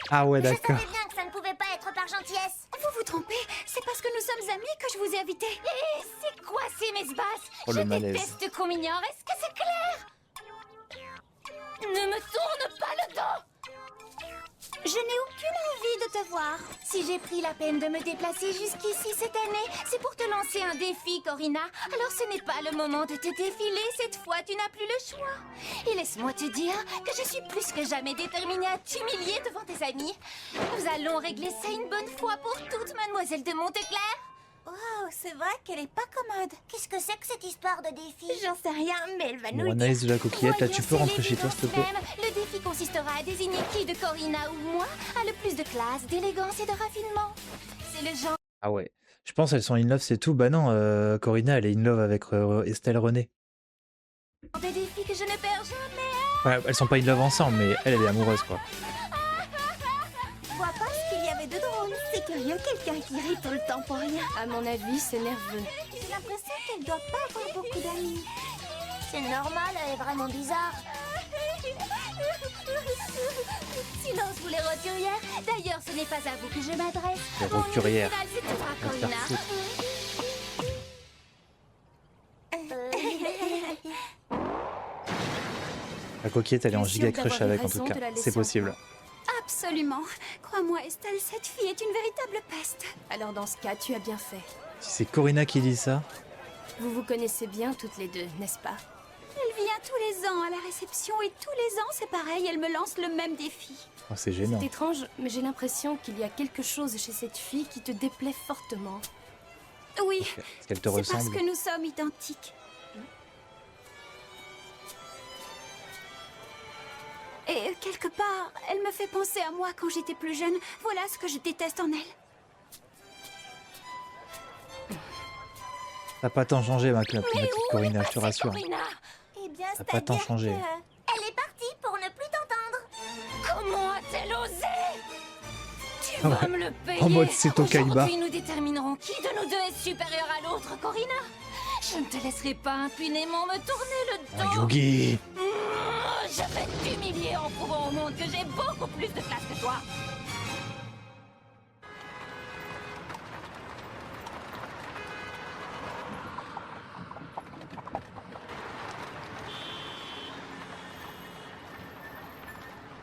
Ah ouais, Je d'accord. savais bien que ça ne pouvait pas être par gentillesse. Vous vous trompez. C'est parce que nous sommes amis que je vous ai invité. Et c'est quoi ces messes basses? Oh, Je le malaise. déteste qu'on m'ignore. Est-ce que c'est clair? Ne me tourne pas le dos. Je n'ai aucune envie de te voir. Si j'ai pris la peine de me déplacer jusqu'ici cette année, c'est pour te lancer un défi, Corina. Alors ce n'est pas le moment de te défiler. Cette fois, tu n'as plus le choix. Et laisse-moi te dire que je suis plus que jamais déterminée à t'humilier devant tes amis. Nous allons régler ça une bonne fois pour toutes, mademoiselle de Monteclair. Wow, c'est vrai qu'elle est pas commode. Qu'est-ce que c'est que cette histoire de défi? J'en sais rien, mais elle va nous Bon, le dire. Anaïs de la Coquillette, là, tu peux Voyons, rentrer c'est chez toi, s'il te plaît. l'évidence même. Le défi consistera à désigner qui de Corina ou moi a le plus de classe, d'élégance et de raffinement. C'est le genre Ah ouais. Je pense qu'elles sont in love, c'est tout. Bah non, Corina, elle est in love avec Estelle René. de défi que je ne perds jamais. Ouais, elles sont pas in love ensemble, mais elle est amoureuse, quoi. Je vois pas ce qu'il y avait de drôle. C'est curieux, quelqu'un qui rit tout le temps pour rien. À mon avis, c'est nerveux. J'ai l'impression qu'elle doit pas avoir beaucoup d'amis. C'est normal, elle est vraiment bizarre. Silence, vous les roturières. D'ailleurs, ce n'est pas à vous que je m'adresse. Les Bon, roturières. au final, c'est toi, Va te faire Corina. La Coquillette, elle est en Bien sûr giga crush d'avoir eu avec, en raison tout de cas. la laisser C'est possible. Absolument. Crois-moi, Estelle, cette fille est une véritable peste. Alors dans ce cas, tu as bien fait. Si c'est Corina qui dit ça, Vous vous connaissez bien toutes les deux, n'est-ce pas? Elle vient tous les ans à la réception et tous les ans, c'est pareil, elle me lance le même défi. oh, c'est gênant. C'est étrange, mais j'ai l'impression qu'il y a quelque chose chez cette fille qui te déplaît fortement. Oui, Est-ce qu'elle te c'est parce ressemble? que nous sommes identiques. Et quelque part, elle me fait penser à moi quand j'étais plus jeune. Voilà ce que je déteste en elle. T'as pas tant changé, ma petite Mais où Corina, est je te passée rassure. Corina? Eh bien, T'as pas tant changé. Elle est partie pour ne plus t'entendre. Comment a-t-elle osé? Tu Ah vas ouais. me le payer. En mode c'est au Kaiba. Aujourd'hui, nous déterminerons qui de nous deux est supérieur à l'autre, Corina. Je ne te laisserai pas impunément me tourner le Ah, dos. Yugi! Je vais t'humilier en prouvant au monde que j'ai beaucoup plus de classe que toi.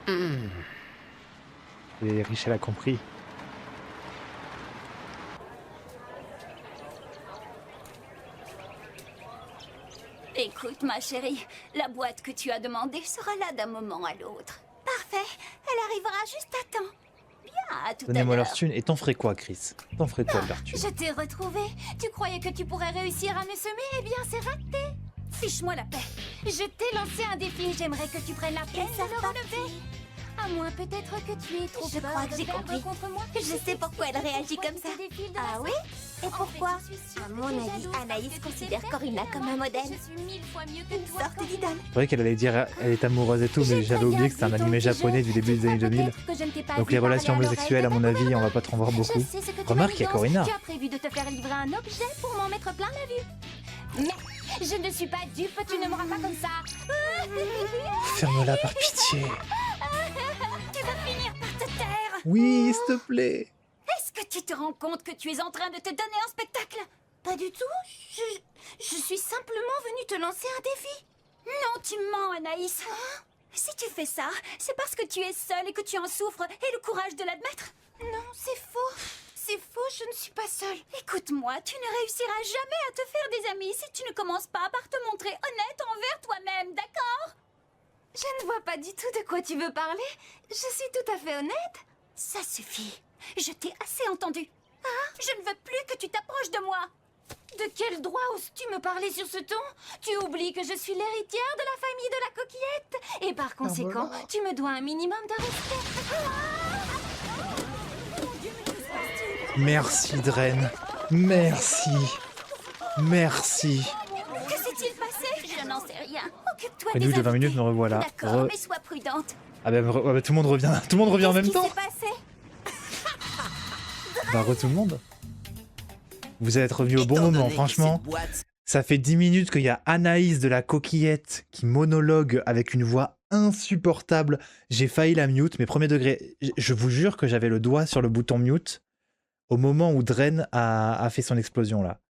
Et Richel a compris. Écoute, ma chérie, la boîte que tu as demandée sera là d'un moment à l'autre. Parfait, elle arrivera juste à temps. Bien, à tout à Donnez-moi l'heure. leur thune. Et t'en ferais quoi, Chris? T'en ferais quoi de leur thune? Je t'ai retrouvé. Tu croyais que tu pourrais réussir à me semer? Eh bien, c'est raté. Fiche-moi la paix. Je t'ai lancé un défi. J'aimerais que tu prennes la peine de le relever. À moins peut-être que tu aies trop Je peur crois que de j'ai perdre compris. contre moi. Je sais pourquoi elle réagit comme ça. Ah oui? Et pourquoi? À mon avis, Anaïs considère Corina comme un modèle. Je suis 1000 fois mieux que Une toi. sorte d'idole. C'est vrai qu'elle allait dire elle est amoureuse et tout, mais j'avais oublié que c'était un animé japonais du début des années 2000. Donc les relations homosexuelles, à mon avis, on va pas trop en voir beaucoup. Je sais ce que tu Remarque, il y a manigances. Corina. Tu as prévu de te faire livrer un objet pour m'en mettre plein la vue. Mais je ne suis pas dupe, tu ne m'auras pas comme ça. Ferme-la par pitié. Tu vas finir par te taire. Oui, s'il te plaît. Est-ce que tu te rends compte que tu es en train de te donner un spectacle? Pas du tout. Je suis simplement venue te lancer un défi. Non, tu mens, Anaïs. Si tu fais ça, c'est parce que tu es seule et que tu en souffres et le courage de l'admettre. Non, c'est faux. C'est faux, je ne suis pas seule. Écoute-moi, tu ne réussiras jamais à te faire des amis si tu ne commences pas par te montrer honnête envers toi-même, d'accord? Je ne vois pas du tout de quoi tu veux parler. Je suis tout à fait honnête. Ça suffit. Je t'ai assez entendu. Je ne veux plus que tu t'approches de moi. De quel droit oses-tu me parler sur ce ton? Tu oublies que je suis l'héritière de la famille de la coquillette. Et par conséquent, tu me dois un minimum de respect. Merci, Dren. Merci. Merci. Que s'est-il passé? Je n'en sais rien. Occupe-toi Après des une de 20 minutes, invités. me revoilà. D'accord, mais sois prudente. Ah bah, ouais, bah, tout le monde revient. Tout le monde revient en même temps. Qu'est-ce qui s'est passé? Bah, tout le monde. Vous êtes revenu au bon moment, franchement. Ça fait 10 minutes qu'il y a Anaïs de la coquillette qui monologue avec une voix insupportable. J'ai failli la mute, mais premier degré. Je vous jure que j'avais le doigt sur le bouton mute au moment où Dren a fait son explosion là.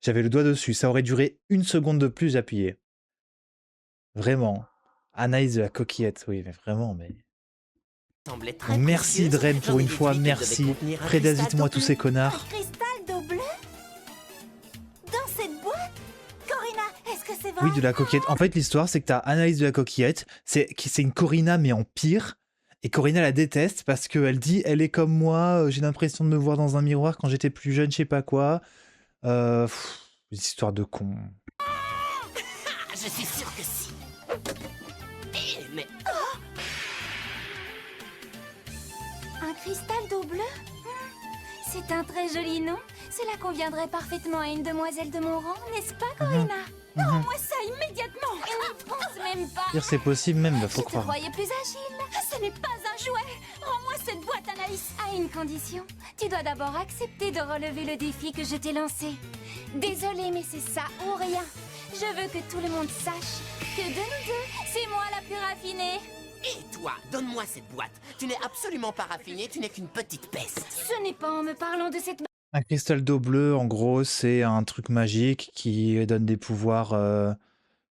J'avais le doigt dessus. Ça aurait duré une seconde de plus, j'appuyais. Vraiment. Anaïs de la coquillette, oui, mais vraiment, mais... Merci Dren pour une fois, merci. Prédasite-moi tous ces connards. Cristal d'eau bleue? Dans cette boîte? Corina, est-ce que c'est vrai? Oui, de la coquillette. En fait, l'histoire, c'est que t'as Anaïs de la coquillette. C'est une Corina, mais en pire. Et Corina la déteste parce qu'elle dit elle est comme moi, j'ai l'impression de me voir dans un miroir quand j'étais plus jeune, je sais pas quoi. Des histoires de cons. Je suis sûr que si. Mais Un cristal d'eau bleue? C'est un très joli nom. Cela conviendrait parfaitement à une demoiselle de mon rang, n'est-ce pas, Corina? Rends-moi ça immédiatement. Je n'y pense même pas. Dire c'est possible même, bah, faut Je te croire. croyais plus agile. Ce n'est pas un jouet. Rends-moi cette boîte, Anaïs. À une condition. Tu dois d'abord accepter de relever le défi que je t'ai lancé. Désolée, mais c'est ça ou rien. Je veux que tout le monde sache que de nous deux, c'est moi la plus raffinée. et toi, donne-moi cette boîte. Tu n'es absolument pas raffiné, tu n'es qu'une petite peste. Ce n'est pas en me parlant de cette... Un cristal d'eau bleue, en gros, c'est un truc magique qui donne des pouvoirs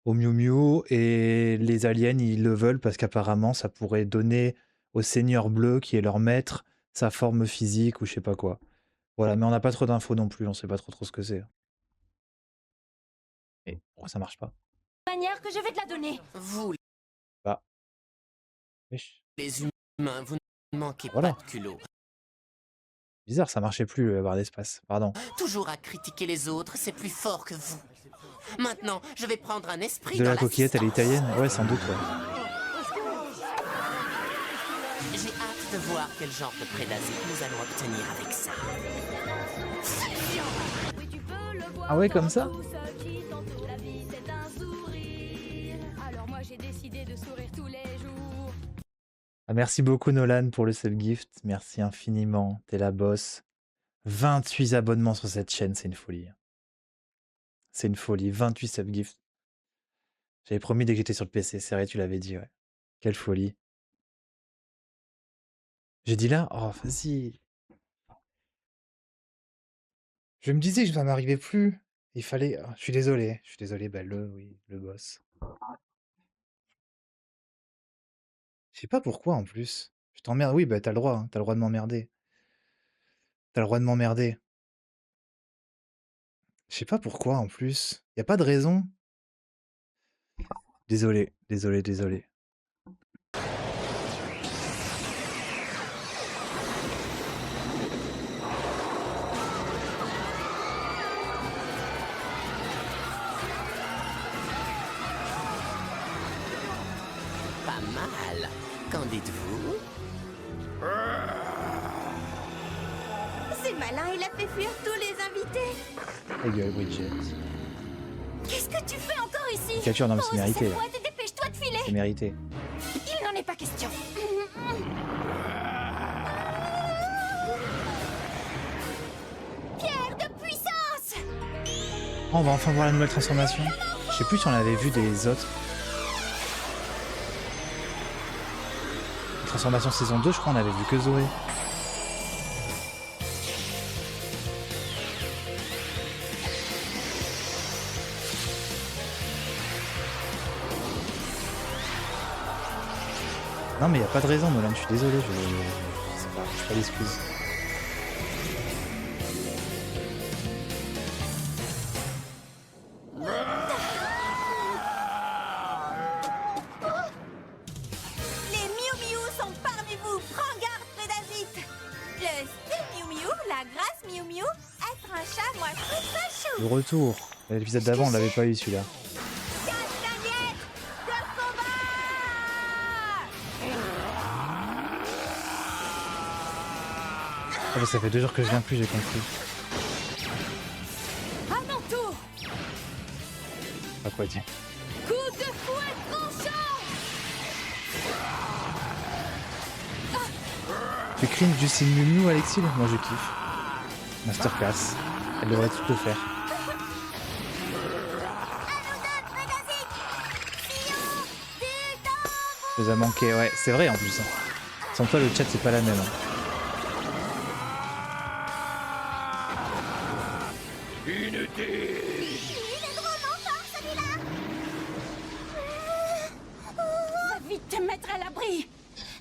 aux Miu Miu. Et les aliens, ils le veulent parce qu'apparemment, ça pourrait donner au Seigneur Bleu, qui est leur maître, sa forme physique ou je sais pas quoi. Voilà, mais on n'a pas trop d'infos non plus, on sait pas trop ce que c'est. Et pourquoi ça marche pas? Manière que je vais te la donner. Vous, Bah. Wesh. les humains, vous ne manquez Voilà. pas de culot. Bizarre, ça marchait plus le barre d'espace. Pardon. Toujours à critiquer les autres, c'est plus fort que vous. Maintenant, je vais prendre un esprit De dans la coquillette, elle est italienne? Ouais, sans doute, ouais. J'ai hâte de voir quel genre de prédasite nous allons obtenir avec ça. Ah ouais, comme ça? Alors moi j'ai décidé de sourire tous les jours. Ah, merci beaucoup Nolan pour le sub-gift. Merci infiniment. T'es la boss. 28 abonnements sur cette chaîne, c'est une folie. C'est une folie. 28 sub-gifts. J'avais promis dès que j'étais sur le PC. C'est vrai, tu l'avais dit, ouais. Quelle folie. J'ai dit là? Oh, vas-y. Je me disais que ça m'arrivait plus. Il fallait... oh, je suis désolé. Je suis désolé, bah oui, le boss. sais pas pourquoi en plus. Je t'emmerde. Oui, bah t'as le droit, hein. T'as le droit de m'emmerder. T'as le droit de m'emmerder. Je sais pas pourquoi en plus. Y a pas de raison. Désolé, désolé, désolé. Pas mal. Qu'en dites-vous? C'est malin, il a fait fuir tous les invités. Ta gueule, Bridget. Qu'est-ce que tu fais encore ici? Capture, non mais c'est Pose mérité cette là. boîte et dépêche-toi de filer. C'est mérité. Il n'en est pas question. Pierre de puissance. Oh, on va enfin voir la nouvelle transformation. Je sais plus si on avait vu des autres. Transformation saison 2, je crois on avait vu que Zoé. Non mais y a pas de raison Nolan, je suis désolé, je sais pas, je pas d'excuses. Les Miu Miu sont parmi vous. Prends garde, Frédazit. Le style Miu Miu, la grâce Miu Miu, être un chat, moi je trouve ça chou. Le retour. L'épisode d'avant on l'avait pas eu celui-là. Castagnette de Ah bah ça fait 2 jours que je viens plus, j'ai compris. À mon tour. Pas quoi dire. Coup de fouet tranchant. Tu cringes du style Miu Miu Alexis? Moi je kiffe. Masterclass. Elle devrait tout le faire. Ça nous a manqué, ouais, c'est vrai en plus. Hein. Sans toi le chat c'est pas la même. Hein. Va vite te mettre à l'abri.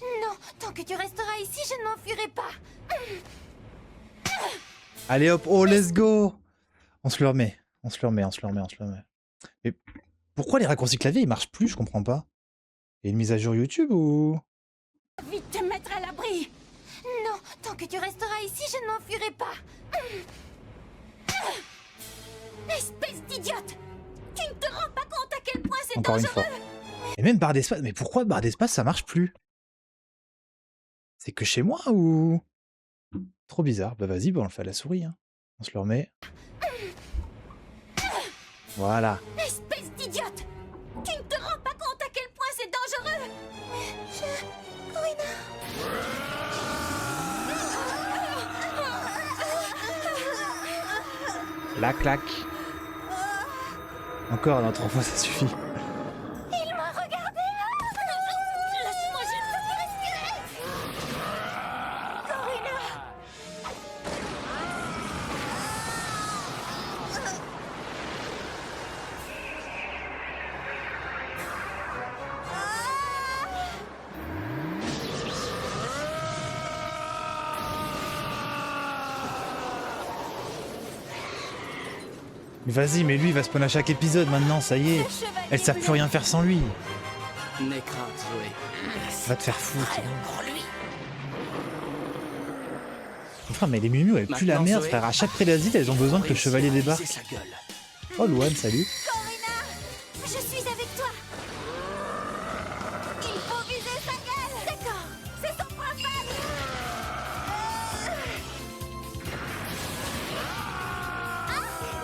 Non, tant que tu resteras ici, je ne m'enfuirai pas. Allez hop, oh let's go. On se le remet, on se le remet, on se le remet, on se le remet. Mais pourquoi les raccourcis clavier ils marchent plus, je comprends pas. Il y a une mise à jour YouTube ou... Va vite te mettre à l'abri. Non, tant que tu resteras ici, je ne m'enfuirai pas. Espèce d'idiote. Tu ne te rends pas compte à quel point c'est Encore une dangereux. fois. Et même barre d'espace, mais pourquoi barre d'espace ça marche plus? C'est que chez moi ou... Trop bizarre, bah vas-y, bah on le fait à la souris. Hein. On se le remet. Voilà. Espèce d'idiote. Tu ne te rends pas compte à quel point c'est dangereux. Corina. La claque. Encore notre fois ça suffit. Il m'a regardé. Laisse-moi, je ne peux plus respirer. Corina. Mais vas-y, mais lui il va spawn à chaque épisode maintenant, ça y est. Elles savent plus rien faire sans lui. N'aie crainte, Zoé. Va te faire foutre. Enfin, mais les Miu Miu, elles puent la merde, frère. À chaque prédasite, elles ont besoin que le chevalier débarque. Oh, Luan, salut. Corina, je suis avec toi. Il faut viser sa gueule. D'accord, c'est son point faible.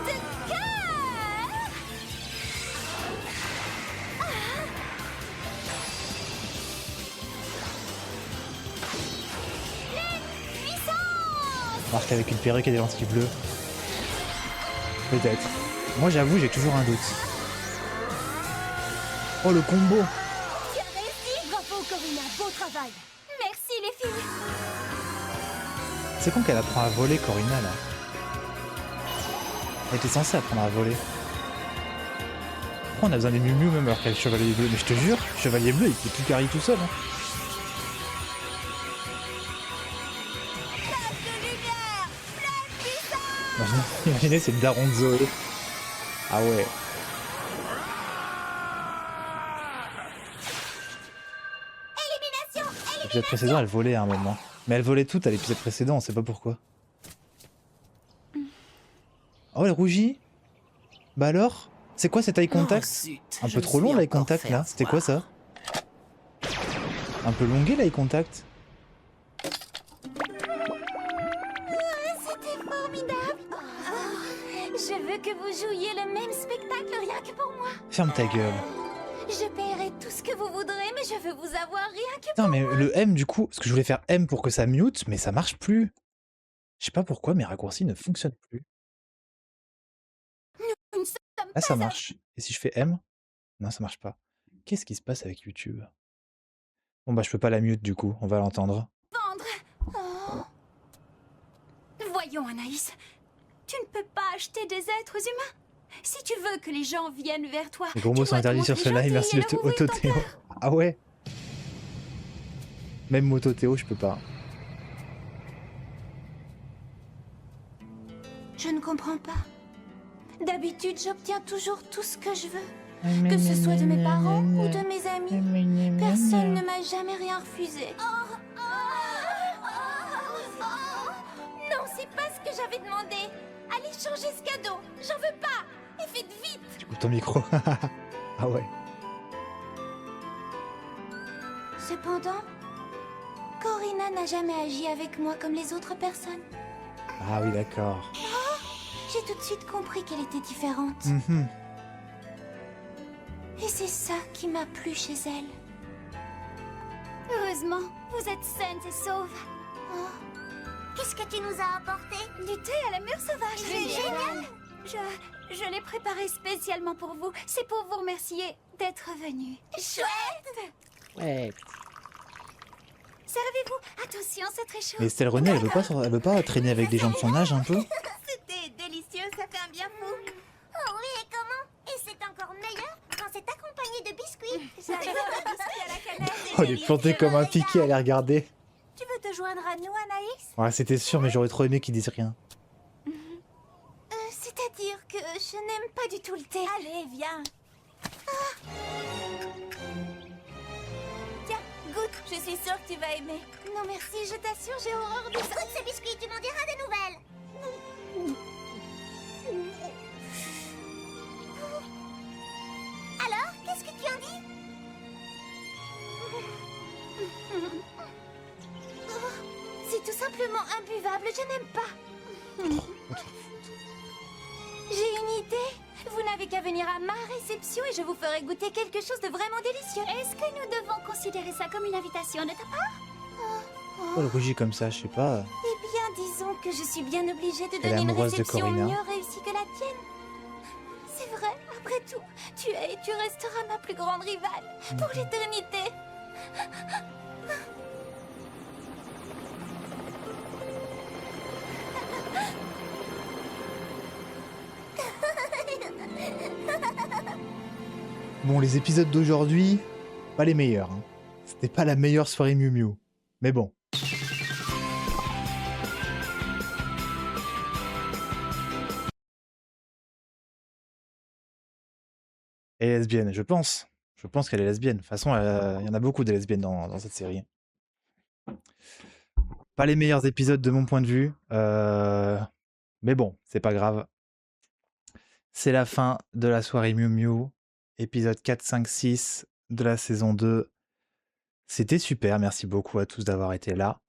De cœur. Marque avec une perruque et des lentilles bleues. Peut-être. Moi j'avoue, j'ai toujours un doute. Oh le combo. Tu as réussi, bravo Corina, beau travail. Merci les filles. C'est con qu'elle apprend à voler, Corina, là. Elle était censée apprendre à voler. Pourquoi on a besoin des Miu Miu même alors qu'elle est chevalier bleu? Mais je te jure, chevalier bleu, il peut tout carry tout seul. Hein. Imaginez, c'est le daron de Zoé. Ah ouais. L'épisode précédent, elle volait à un moment. Mais elle volait toutes à l'épisode précédent, on sait pas pourquoi. Oh, elle rougit. Bah alors? C'est quoi cet eye contact? zut, Un je peu me trop suis long l'eye encore contact fait là. C'était quoi ça? Un peu longué l'eye contact. C'était formidable. Je veux que vous jouiez le même spectacle rien que pour moi. Ferme ta gueule. Je paierai tout ce que vous voudrez, mais je veux vous avoir rien que Putain, mais le M du coup, parce que je voulais faire M pour que ça mute, mais ça marche plus. Je sais pas pourquoi mes raccourcis ne fonctionnent plus. nous ne sommes Là ça marche. Et si je fais M? Non, ça marche pas. Qu'est-ce qui se passe avec YouTube? Bon bah je peux pas la mute du coup, on va l'entendre. vendre. Voyons, Anaïs. Tu ne peux pas acheter des êtres humains. Si tu veux que les gens viennent vers toi, Les gros mots sont interdits sur ce live, merci le Autothéo. Ah ouais? Même Motothéo, je peux pas. Je ne comprends pas. D'habitude, j'obtiens toujours tout ce que je veux. Que ce soit de mes parents ou de mes amis. Personne ne m'a jamais rien refusé. Non, c'est pas ce que j'avais demandé. Allez changer ce cadeau. J'en veux pas. Et faites vite. Tu coupes ton micro. Ah ouais. Cependant, Corina n'a jamais agi avec moi comme les autres personnes. Ah oui, d'accord. J'ai tout de suite compris qu'elle était différente. Mhm. Et c'est ça qui m'a plu chez elle. Heureusement, vous êtes saines et sauves. Qu'est-ce que tu nous as apporté? Du thé à la mûre sauvage. C'est génial. Je l'ai préparé spécialement pour vous. C'est pour vous remercier d'être venu. Chouette. Ouais. Servez-vous. Attention, c'est très chaud. Mais Estelle René, elle veut pas traîner avec des gens de son âge un peu? C'était délicieux, ça fait un bien fou. Oh oui, et comment? Et c'est encore meilleur quand c'est accompagné de biscuits. J'adore les biscuits à la cannelle. Oh, elle est plantée comme un piqué à les regarder. Tu veux te joindre à nous, Anaïs? Ouais, c'était sûr, mais j'aurais trop aimé qu'ils disent rien. C'est-à-dire que je n'aime pas du tout le thé. Allez, viens. Tiens, goûte. Je suis sûre que tu vas aimer. Non, merci, je t'assure, j'ai horreur de ça. Goûte ces biscuits, tu m'en diras des nouvelles. Alors, qu'est-ce que tu en dis? C'est tout simplement imbuvable, je n'aime pas. J'ai une idée. Vous n'avez qu'à venir à ma réception et je vous ferai goûter quelque chose de vraiment délicieux. Est-ce que nous devons considérer ça comme une invitation de ta part? Oh, elle rougit comme ça, je sais pas. Eh bien, disons que je suis bien obligée de Elle est donner une amoureuse de réception Corina. mieux réussie que la tienne. C'est vrai, après tout, tu es et tu resteras ma plus grande rivale pour l'éternité. Bon, les épisodes d'aujourd'hui, pas les meilleurs. Hein. C'était pas la meilleure soirée Miu Miu. Mais bon. Elle est lesbienne, je pense. Je pense qu'elle est lesbienne. De toute façon, il y en a beaucoup de lesbiennes dans cette série. Pas les meilleurs épisodes de mon point de vue. Mais bon, c'est pas grave. C'est la fin de la soirée Miu Miu. Épisode 4, 5, 6 de la saison 2. C'était super. Merci beaucoup à tous d'avoir été là.